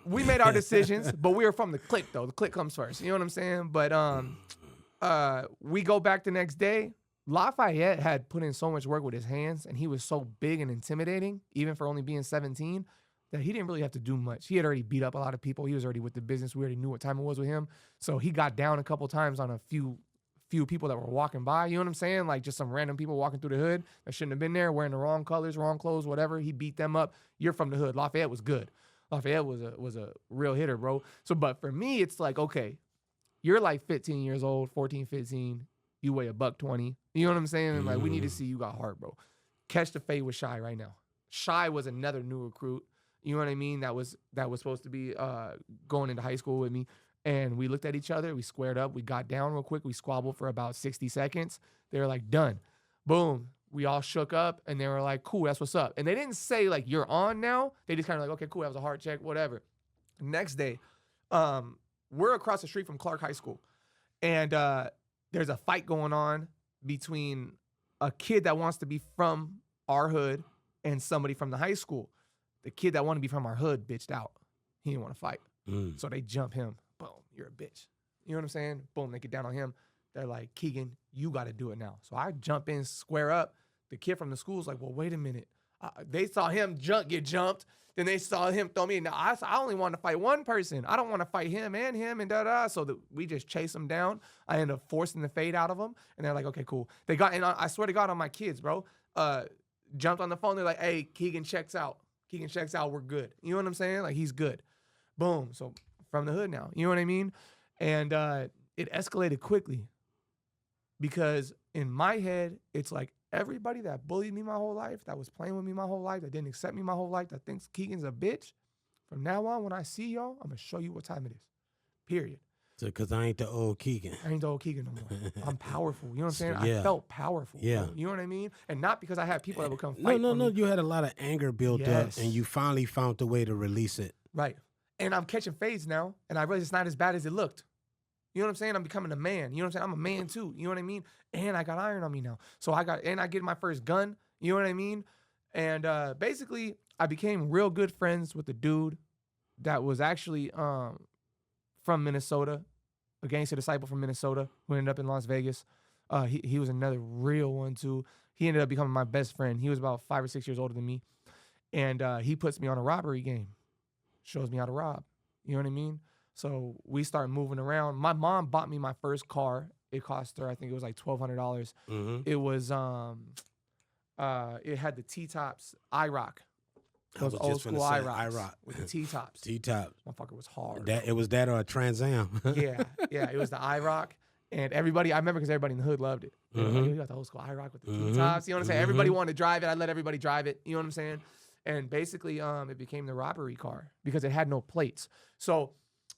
we made our decisions, but we were from the clique, though. The clique comes first. You know what I'm saying? But we go back the next day. Lafayette had put in so much work with his hands, and he was so big and intimidating, even for only being 17. that he didn't really have to do much. He had already beat up a lot of people. He was already with the business. We already knew what time it was with him. So he got down a couple times on a few people that were walking by. You know what I'm saying? Like just some random people walking through the hood that shouldn't have been there, wearing the wrong colors, wrong clothes, whatever. He beat them up. You're from the hood. Lafayette was good. Lafayette was a real hitter, bro. So, but for me, it's like, okay, you're like 15 years old, 14, 15. You weigh $120. You know what I'm saying? And like, we need to see you got heart, bro. Catch the fade with Shy right now. Shy was another new recruit. You know what I mean? That was supposed to be going into high school with me. And we looked at each other. We squared up. We got down real quick. We squabbled for about 60 seconds. They were like, done. Boom. We all shook up, and they were like, cool, that's what's up. And they didn't say, like, you're on now. They just kind of like, okay, cool, that was a hard check, whatever. Next day, we're across the street from Clark High School. And there's a fight going on between a kid that wants to be from our hood and somebody from the high school. The kid that wanted to be from our hood bitched out. He didn't want to fight. So they jump him. Boom, you're a bitch. You know what I'm saying? Boom, they get down on him. They're like, Keegan, you got to do it now. So I jump in, square up. The kid from the school's like, well, wait a minute. They saw him get jumped. Then they saw him throw me. Now, I only want to fight one person. I don't want to fight him and da-da. So we just chase him down. I end up forcing the fade out of him. And they're like, okay, cool. They got, and I swear to God on my kids, bro, jumped on the phone. They're like, hey, Keegan checks out. Keegan checks out. We're good. You know what I'm saying? Like, he's good. Boom. So from the hood now. You know what I mean? And it escalated quickly because in my head, it's like everybody that bullied me my whole life, that was playing with me my whole life, that didn't accept me my whole life, that thinks Keegan's a bitch, from now on, when I see y'all, I'm going to show you what time it is. Period. So, because I ain't the old Keegan. I ain't the old Keegan no more. I'm powerful. You know what I'm saying? Yeah. I felt powerful. Yeah. Bro. You know what I mean? And not because I had people that would come fight No. for me. You had a lot of anger built up, and you finally found the way to release it. Right. And I'm catching fades now, and I realize it's not as bad as it looked. You know what I'm saying? I'm becoming a man. You know what I'm saying? I'm a man too. You know what I mean? And I got iron on me now. So I get my first gun. You know what I mean? And basically, I became real good friends with the dude that was actually from Minnesota, a gangster disciple from Minnesota who ended up in Las Vegas. He was another real one too. He ended up becoming my best friend. He was about 5 or 6 years older than me. And he puts me on a robbery game. Shows me how to rob. You know what I mean? So we start moving around. My mom bought me my first car. It cost her, I think it was like $1,200. It was it had the T-tops IROC. Those old school IROCs with the T-tops. T-tops. Motherfucker was hard. It was that or a Trans Am. yeah, it was the IROC. And everybody, I remember because everybody in the hood loved it. You got the old school IROC with the T-tops. You know what I'm saying? Everybody wanted to drive it. I let everybody drive it. You know what I'm saying? And basically, it became the robbery car because it had no plates. So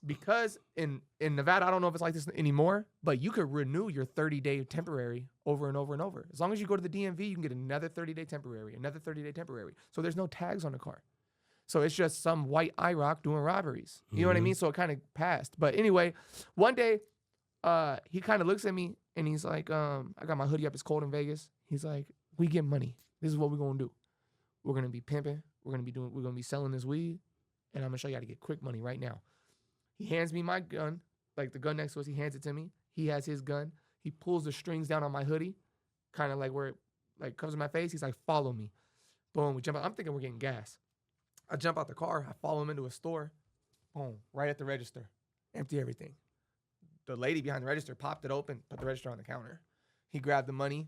because in Nevada, I don't know if it's like this anymore, but you could renew your 30-day temporary over and over and over. As long as you go to the DMV, you can get another 30-day temporary, another 30-day temporary. So there's no tags on the car. So it's just some white IROC doing robberies. You know what I mean? So it kind of passed. But anyway, one day, he kind of looks at me and he's like, I got my hoodie up. It's cold in Vegas. He's like, we get money. This is what we're going to do. We're going to be pimping. We're going to be selling this weed. And I'm going to show you how to get quick money right now. He hands me my gun, like the gun next to us. He hands it to me. He has his gun. He pulls the strings down on my hoodie, kind of like where it like covers my face. He's like, follow me. Boom, we jump out. I'm thinking we're getting gas. I jump out the car. I follow him into a store. Boom, right at the register. Empty everything. The lady behind the register popped it open, put the register on the counter. He grabbed the money.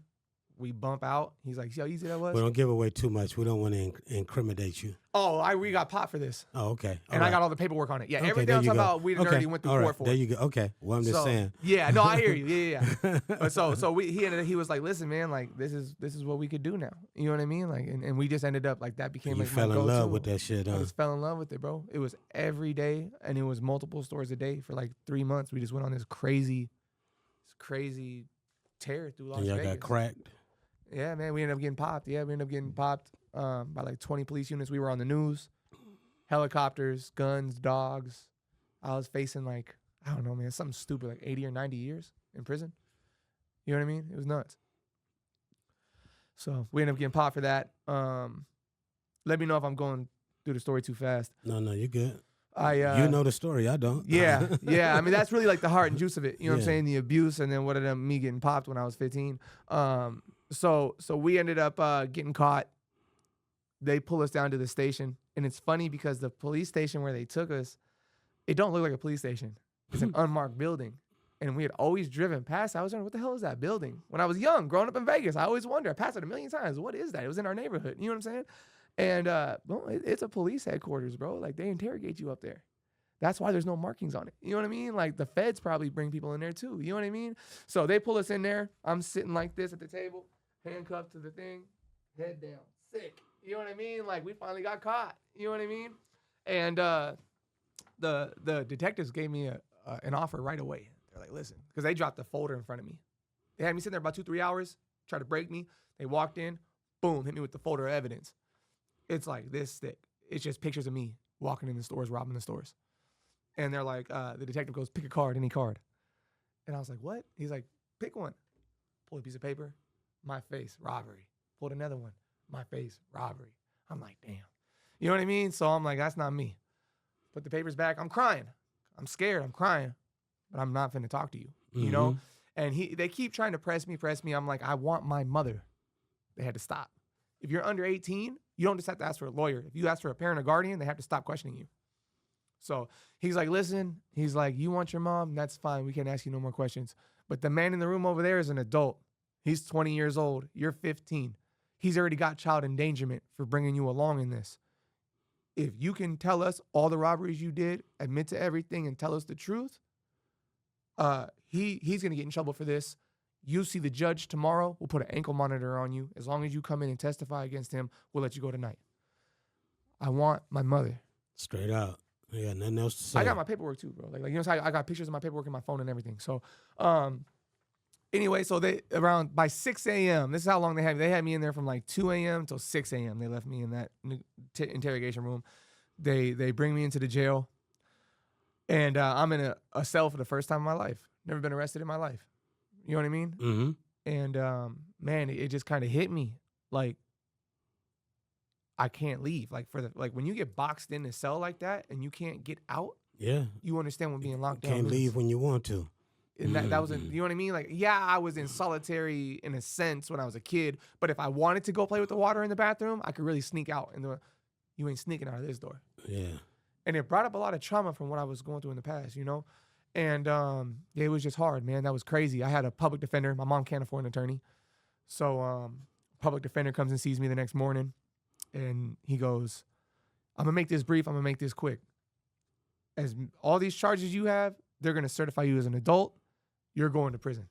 We bump out. He's like, see how easy that was? We don't give away too much. We don't want to incriminate you. Oh, we got popped for this. Oh, okay. I got all the paperwork on it. Yeah, everything I'm talking about, we already went through court for. There you go. Okay. Well, I'm just saying. Yeah, no, I hear you. Yeah. But he was like, listen, man, like this is what we could do now. You know what I mean? Like, and we just ended up like that became like my go-to. You fell in love with that shit, huh? I just fell in love with it, bro. It was every day, and it was multiple stores a day for like 3 months. We just went on this crazy tear through Las Vegas. And y'all got cracked. Yeah, man, we ended up getting popped. Yeah, we ended up getting popped by like 20 police units. We were on the news, helicopters, guns, dogs. I was facing like, I don't know, man, something stupid, like 80 or 90 years in prison. You know what I mean? It was nuts. So we ended up getting popped for that. Let me know if I'm going through the story too fast. No, you're good. You know the story, I don't. Yeah. I mean, that's really like the heart and juice of it. You know what I'm saying? The abuse and then what ended up me getting popped when I was 15. So we ended up getting caught. They pull us down to the station. And it's funny because the police station where they took us, it don't look like a police station. It's an unmarked building. And we had always driven past. I was wondering, what the hell is that building? When I was young, growing up in Vegas, I always wondered. I passed it a million times. What is that? It was in our neighborhood. You know what I'm saying? And well, it's a police headquarters, bro. Like, they interrogate you up there. That's why there's no markings on it. You know what I mean? Like, the feds probably bring people in there too. You know what I mean? So they pull us in there. I'm sitting like this at the table, handcuffed to the thing, head down, sick. You know what I mean? Like, we finally got caught. You know what I mean? And the detectives gave me an offer right away. They're like, listen, because they dropped the folder in front of me. They had me sitting there about 2-3 hours, tried to break me. They walked in, boom, hit me with the folder of evidence. It's like this thick. It's just pictures of me walking in the stores, robbing the stores. And they're like, the detective goes, pick a card, any card. And I was like, what? He's like, pick one. Pulled a piece of paper, my face, robbery. Pulled another one, my face, robbery. I'm like, damn. You know what I mean? So I'm like, that's not me. Put the papers back. I'm crying. I'm scared. I'm crying. But I'm not finna talk to you, you know? And they keep trying to press me. I'm like, I want my mother. They had to stop. If you're under 18, you don't just have to ask for a lawyer. If you ask for a parent or guardian, they have to stop questioning you. So he's like, listen, he's like, you want your mom? That's fine. We can't ask you no more questions. But the man in the room over there is an adult. He's 20 years old. You're 15. He's already got child endangerment for bringing you along in this. If you can tell us all the robberies you did, admit to everything, and tell us the truth, he's going to get in trouble for this. You see the judge tomorrow. We'll put an ankle monitor on you. As long as you come in and testify against him, we'll let you go tonight. I want my mother. Straight out. Yeah, nothing else to say. I got my paperwork too, bro. Like you know, I got pictures of my paperwork in my phone and everything. So, anyway, so they around by 6 a.m. This is how long they had me. They had me in there from like 2 a.m. till 6 a.m. They left me in that interrogation room. They bring me into the jail, and I'm in a cell for the first time in my life. Never been arrested in my life. You know what I mean? Mm-hmm. And man, it just kind of hit me like I can't leave. Like when you get boxed in a cell like that and you can't get out, yeah, you understand what being locked down can't is. leave when you want to. And that was, you know what I mean? Like, yeah, I was in solitary in a sense when I was a kid, but if I wanted to go play with the water in the bathroom, I could really sneak out. And you ain't sneaking out of this door. Yeah. And it brought up a lot of trauma from what I was going through in the past, you know? And it was just hard, man. That was crazy. I had a public defender. My mom can't afford an attorney. So public defender comes and sees me the next morning, and he goes, I'm going to make this brief. I'm going to make this quick. As all these charges you have, they're going to certify you as an adult. You're going to prison.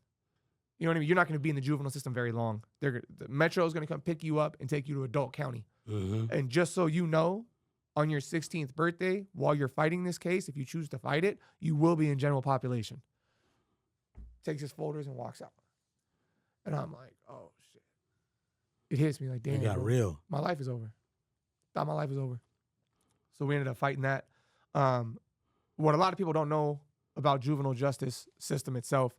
You know what I mean? You're not going to be in the juvenile system very long. The Metro is going to come pick you up and take you to adult county. Mm-hmm. And just so you know, on your 16th birthday, while you're fighting this case, if you choose to fight it, you will be in general population. Takes his folders and walks out. And I'm like, oh, shit. It hits me like, damn. It got bro, real. my life is over. Thought my life was over. So we ended up fighting that. What a lot of people don't know about juvenile justice system itself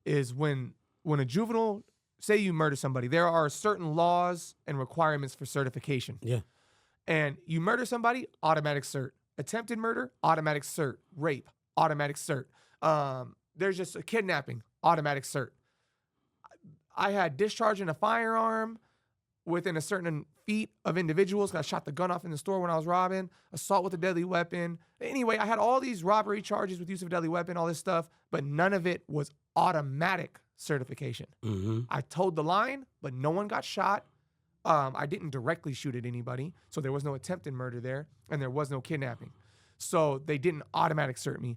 is when a juvenile, say you murder somebody, there are certain laws and requirements for certification. Yeah. And you murder somebody, automatic cert. Attempted murder, automatic cert. Rape, automatic cert. There's just a kidnapping, automatic cert. I had discharging a firearm within a certain feet of individuals. I shot the gun off in the store when I was robbing. Assault with a deadly weapon. Anyway, I had all these robbery charges with use of a deadly weapon, all this stuff, but none of it was automatic certification. Mm-hmm. I towed the line, but no one got shot. I didn't directly shoot at anybody, so there was no attempted murder there, and there was no kidnapping. So they didn't automatic cert me.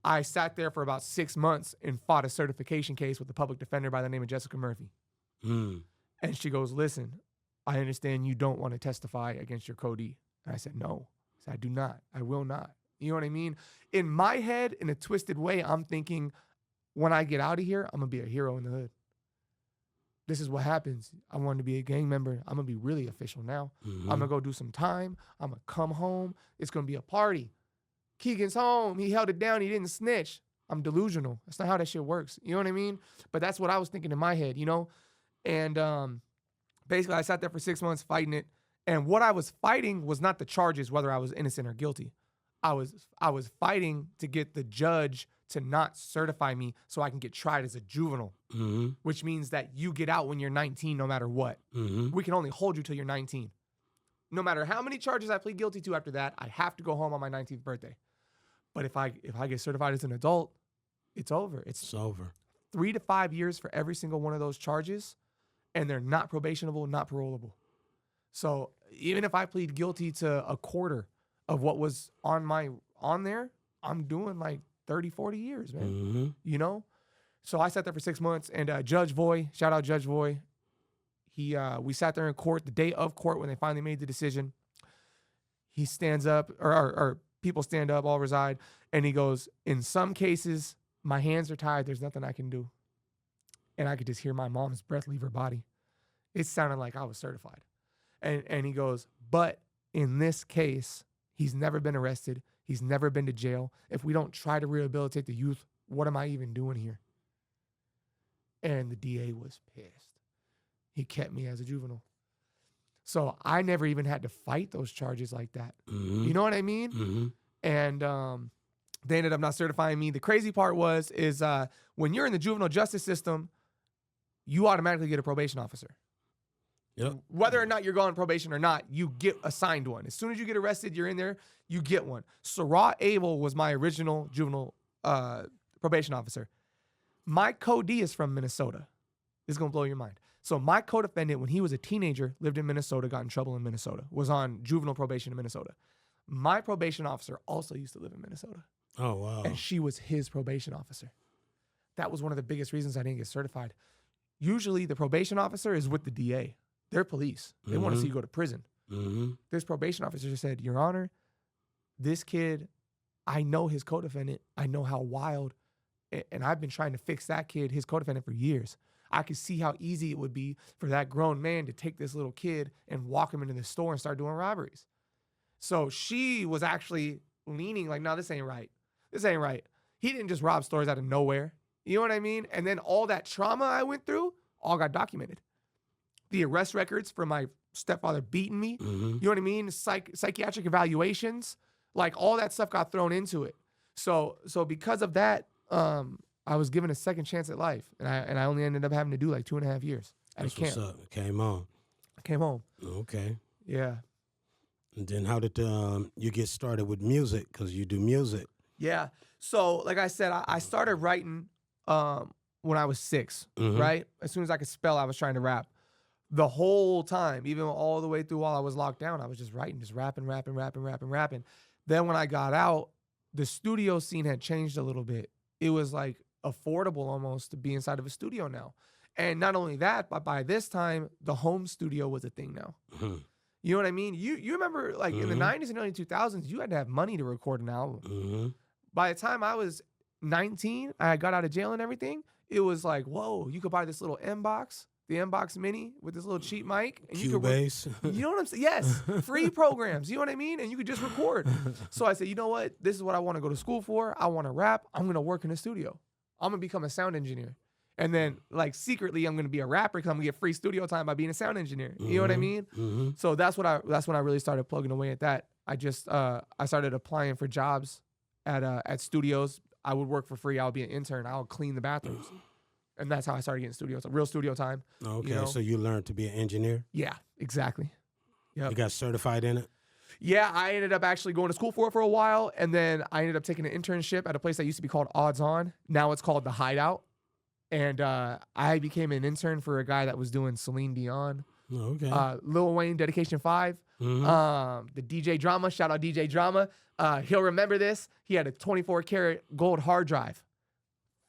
I sat there for about 6 months and fought a certification case with a public defender by the name of Jessica Murphy. Mm. And she goes, listen, I understand you don't want to testify against your Cody. And I said, no. I said, I do not. I will not. You know what I mean? In my head, in a twisted way, I'm thinking, when I get out of here, I'm going to be a hero in the hood. This is what happens. I wanted to be a gang member. I'm going to be really official now. Mm-hmm. I'm going to go do some time. I'm going to come home. It's going to be a party. Keegan's home. He held it down. He didn't snitch. I'm delusional. That's not how that shit works. You know what I mean? But that's what I was thinking in my head, you know? And basically, I sat there for 6 months fighting it. And what I was fighting was not the charges, whether I was innocent or guilty. I was fighting to get the judge to not certify me so I can get tried as a juvenile, Mm-hmm. which means that you get out when you're 19 no matter what. Mm-hmm. We can only hold you till you're 19. No matter how many charges I plead guilty to after that, I have to go home on my 19th birthday. But if I get certified as an adult, it's over. It's over. 3 to 5 years for every single one of those charges, and they're not probationable, not parolable. So even if I plead guilty to a quarter of what was on there, I'm doing like 30, 40 years, man. Mm-hmm. You know? So I sat there for 6 months, and Judge Voy, shout out Judge Voy, we sat there in court the day of court when they finally made the decision. He stands up, or people stand up, all reside, and he goes, in some cases, my hands are tied. There's nothing I can do. And I could just hear my mom's breath leave her body. It sounded like I was certified. And he goes, but in this case, he's never been arrested. He's never been to jail. If we don't try to rehabilitate the youth, what am I even doing here? And the DA was pissed. He kept me as a juvenile. So I never even had to fight those charges like that. Mm-hmm. You know what I mean? Mm-hmm. And they ended up not certifying me. The crazy part is when you're in the juvenile justice system, you automatically get a probation officer. Yep. Whether or not you're going on probation or not, you get assigned one. As soon as you get arrested, you're in there, you get one. Surratt Abel was my original juvenile probation officer. My co-D is from Minnesota. This is going to blow your mind. So my co-defendant, when he was a teenager, lived in Minnesota, got in trouble in Minnesota, was on juvenile probation in Minnesota. My probation officer also used to live in Minnesota. Oh, wow. And she was his probation officer. That was one of the biggest reasons I didn't get certified. Usually the probation officer is with the DA. They're police. They want to see you go to prison. Mm-hmm. This probation officer said, Your Honor, this kid, I know his co-defendant. I know how wild, and I've been trying to fix that kid, his co-defendant, for years. I could see how easy it would be for that grown man to take this little kid and walk him into the store and start doing robberies. So she was actually leaning like, no, this ain't right. This ain't right. He didn't just rob stores out of nowhere. You know what I mean? And then all that trauma I went through, all got documented. The arrest records for my stepfather beating me, Mm-hmm. you know what I mean? Psychiatric evaluations, like all that stuff got thrown into it. So because of that, I was given a second chance at life, and I only ended up having to do like 2.5 years at a camp. What's up? Came on. I came home. Okay. Yeah. And then how did you get started with music? Because you do music. Yeah. So like I said, I started writing when I was 6, Mhm. right? As soon as I could spell, I was trying to rap. The whole time, even all the way through while I was locked down, I was just writing, just rapping. Then when I got out, the studio scene had changed a little bit. It was like affordable almost to be inside of a studio now. And not only that, but by this time, the home studio was a thing now. Mhm. You know what I mean? You remember like in the Mhm. 90s and early 2000s, you had to have money to record an album. Mm-hmm. By the time I was 19, I got out of jail and everything, it was like, whoa, you could buy this little M-Box, the M-Box Mini with this little cheap mic. And you could Cubase. you know what I'm saying? Yes, free programs. You know what I mean? And you could just record. So I said, you know what? This is what I want to go to school for. I want to rap. I'm going to work in a studio. I'm going to become a sound engineer. And then, like, secretly, I'm going to be a rapper because I'm going to get free studio time by being a sound engineer. You know what I mean? Mm-hmm. So that's when I really started plugging away at that. I just I started applying for jobs at studios. I would work for free. I would be an intern. I would clean the bathrooms. And that's how I started getting real studio time. Okay, You know? so you learned to be an engineer? Yeah, exactly. Yep. You got certified in it? Yeah, I ended up actually going to school for it for a while, and then I ended up taking an internship at a place that used to be called Odds On. Now it's called The Hideout. And I became an intern for a guy that was doing Celine Dion, Okay. Lil Wayne, Dedication 5, Mhm. the DJ Drama, shout out DJ Drama. He'll remember this. He had a 24-karat gold hard drive,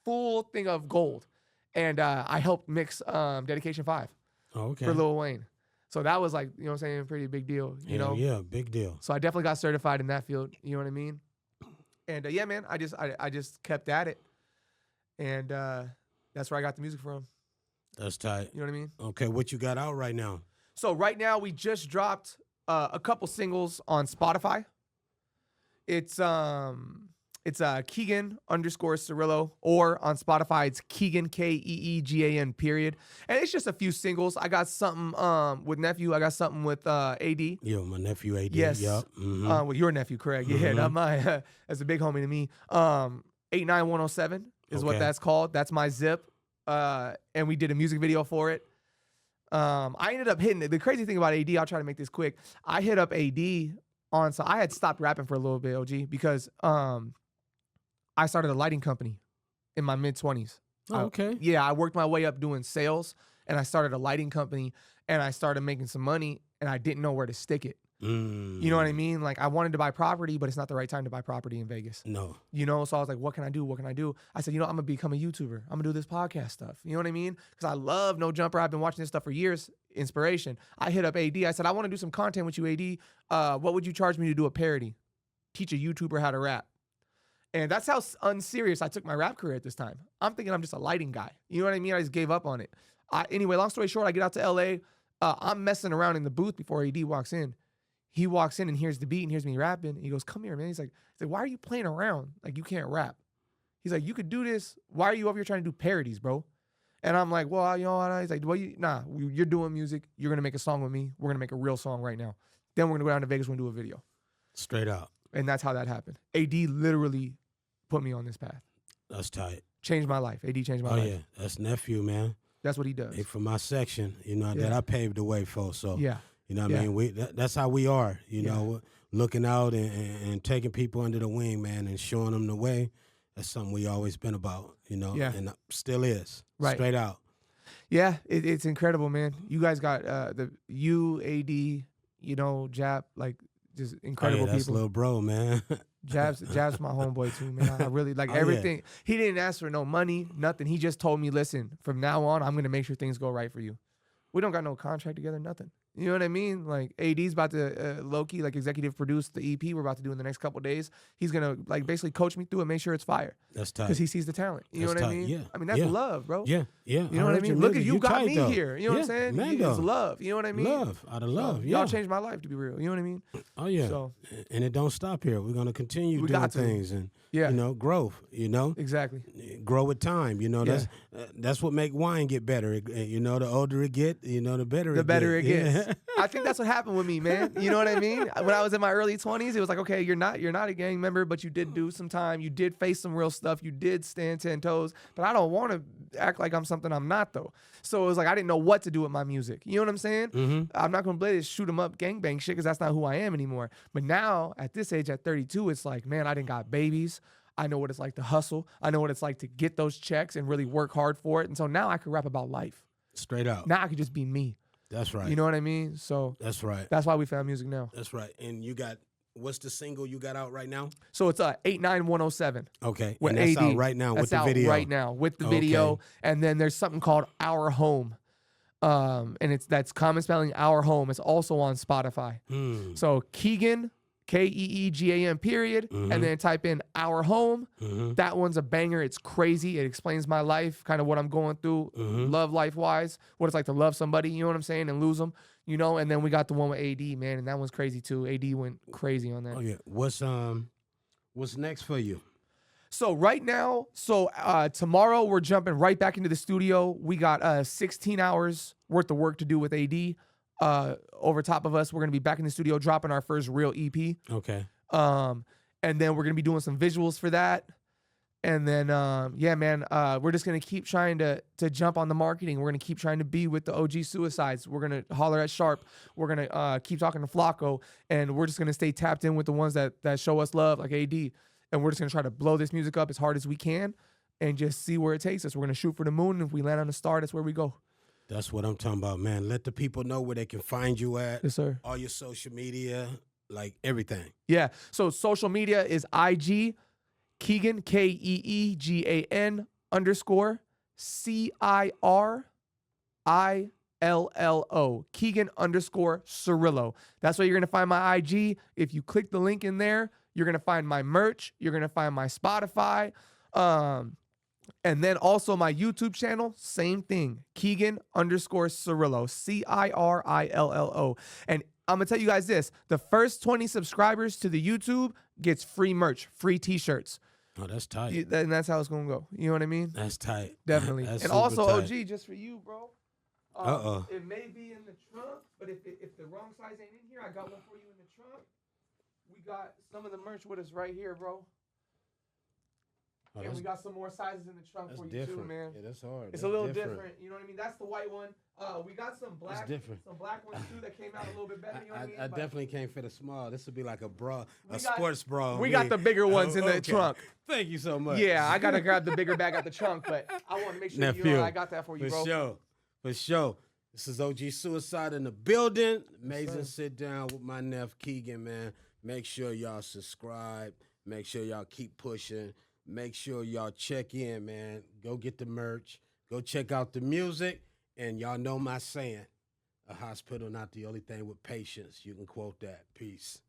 full thing of gold. And I helped mix Dedication 5 Okay. for Lil Wayne. So that was like, you know what I'm saying, a pretty big deal, you know? Yeah, big deal. So I definitely got certified in that field, you know what I mean? And yeah, man, I just kept at it. And that's where I got the music from, That's tight. you know what I mean? Okay, what you got out right now? So right now we just dropped a couple singles on Spotify. It's Keegan _Cirillo, or on Spotify it's Keegan Keegan period. And it's just a few singles. I got something with nephew. I got something with AD. Yo, my nephew AD. Yes. Yup. Mhm. With your nephew, correct? Yeah, not my. That's a big homie to me. 89107 is what Okay. that's called. That's my zip. And we did a music video for it. I ended up hitting it. The crazy thing about AD, I'll try to make this quick. I hit up AD on, so I had stopped rapping for a little bit, OG, because I started a lighting company in my mid-20s. Oh, okay. I worked my way up doing sales, and I started a lighting company, and I started making some money, and I didn't know where to stick it. You know what I mean? Like, I wanted to buy property, but it's not the right time to buy property in Vegas. No. You know, so I was like, what can I do? What can I do? I said, you know, I'm going to become a YouTuber. I'm going to do this podcast stuff. You know what I mean? Because I love No Jumper. I've been watching this stuff for years. Inspiration. I hit up AD. I said, I want to do some content with you, AD. What would you charge me to do a parody? Teach a YouTuber how to rap. And that's how unserious I took my rap career at this time. I'm thinking I'm just a lighting guy. You know what I mean? I just gave up on it. Anyway, long story short, I get out to LA. I'm messing around in the booth before AD walks in. He walks in and hears the beat and hears me rapping. He goes, come here, man. He's like, why are you playing around? Like, you can't rap. He's like, you could do this. Why are you over here trying to do parodies, bro? And I'm like, well, you know what? He's like, well, you're doing music. You're going to make a song with me. We're going to make a real song right now. Then we're going to go down to Vegas. We're going to do a video. Straight out. And that's how that happened. AD literally put me on this path. That's tight. Changed my life. AD changed my life. Oh, yeah. That's nephew, man. That's what he does. Hey, from my section, you know, that I paved the way for. So, yeah. You know what I mean? That's how we are, you know, looking out and taking people under the wing, man, and showing them the way. That's something we always been about, you know, and still is. Right. Straight out. Yeah, it's incredible, man. You guys got AD, you know, Jap, like just incredible that's people. Little bro, man. Jab's my homeboy too, man. I really like everything. Yeah. He didn't ask for no money, nothing. He just told me, listen, from now on, I'm going to make sure things go right for you. We don't got no contract together, nothing. You know what I mean? Like, AD's about to low-key, like, executive produce the EP we're about to do in the next couple of days. He's going to, like, basically coach me through and make sure it's fire. That's tight. Because he sees the talent. You know what I mean? Yeah. I mean, that's love, bro. Yeah. You know what I mean? Look at you got me here. You know what I'm saying? Mando. It's love. You know what I mean? Love. Out of love, Y'all changed my life, to be real. You know what I mean? Oh, yeah. So, and it don't stop here. We're going to continue doing things and, you know, growth, you know? Exactly. Grow with time, you know? That's what make wine get better. You know, the older it get, you know, the better it gets. I think that's what happened with me, man. You know what I mean? When I was in my early 20s, it was like, okay, you're not a gang member, but you did do some time. You did face some real stuff. You did stand 10 toes. But I don't want to act like I'm something I'm not, though. So it was like I didn't know what to do with my music. You know what I'm saying? Mm-hmm. I'm not going to play this shoot 'em up gangbang shit because that's not who I am anymore. But now, at this age, at 32, it's like, man, I done got babies. I know what it's like to hustle. I know what it's like to get those checks and really work hard for it. And so now I can rap about life. Straight out. Now I can just be me. That's right. You know what I mean? So that's right. That's why we found music now. That's right. And you got, what's the single you got out right now? So it's 89107. Okay. And that's out right now with the video. That's out right now with the video. And then there's something called Our Home. And that's common spelling Our Home. It's also on Spotify. So Keegan, Keegan period, and then type in Our Home. That one's a banger. It's crazy. It explains my life, kind of what I'm going through, love life-wise, what it's like to love somebody, you know what I'm saying, and lose them, you know. And then we got the one with AD, man, and that one's crazy too. AD went crazy on that. Oh yeah. What's next for you? So right now, tomorrow we're jumping right back into the studio. We got 16 hours worth of work to do with AD. Over top of us, we're gonna be back in the studio dropping our first real EP. Okay. And then we're gonna be doing some visuals for that. And then we're just gonna keep trying to jump on the marketing. We're gonna keep trying to be with the OG Cuicides. We're gonna holler at Sharp. We're gonna keep talking to Flacco, and we're just gonna stay tapped in with the ones that show us love, like AD. And we're just gonna try to blow this music up as hard as we can, and just see where it takes us. We're gonna shoot for the moon, and if we land on the star, that's where we go. That's what I'm talking about, man. Let the people know where they can find you at. Yes, sir. All your social media, like everything. Yeah. So social media is IG, Keegan, KEEGAN _ CIRILLO. Keegan _ Cirillo. That's where you're going to find my IG. If you click the link in there, you're going to find my merch. You're going to find my Spotify. And then also my YouTube channel, same thing. Keegan _ Cirillo. CIRILLO. And I'm going to tell you guys this. The first 20 subscribers to the YouTube gets free merch, free t-shirts. Oh, that's tight. And that's how it's going to go. You know what I mean? That's tight. Definitely. That's and also, tight. OG, just for you, bro. It may be in the trunk, but if the wrong size ain't in here, I got one for you in the trunk. We got some of the merch with us right here, bro. Oh, and we got some more sizes in the trunk that's for you different. too, man. Yeah, that's hard. It's That's a little different. You know what I mean? That's the white one. We got some black ones too that came out a little bit better. You know what I mean? I definitely can't fit a small. This would be like a bra, We a got- sports bra. on We me. got the bigger ones in the trunk. Thank you so much. Yeah, I gotta grab the bigger bag out the trunk, but I want to make sure Nephew, I got that for you, For bro. sure. For sure. This is OG Cuicide in the building. Amazing sit down with my nephew Keegan, man. Make sure y'all subscribe. Make sure y'all keep pushing. Make sure y'all check in, man. Go get the merch. Go check out the music. And y'all know my saying, a hospital not the only thing with patience. You can quote that. Peace.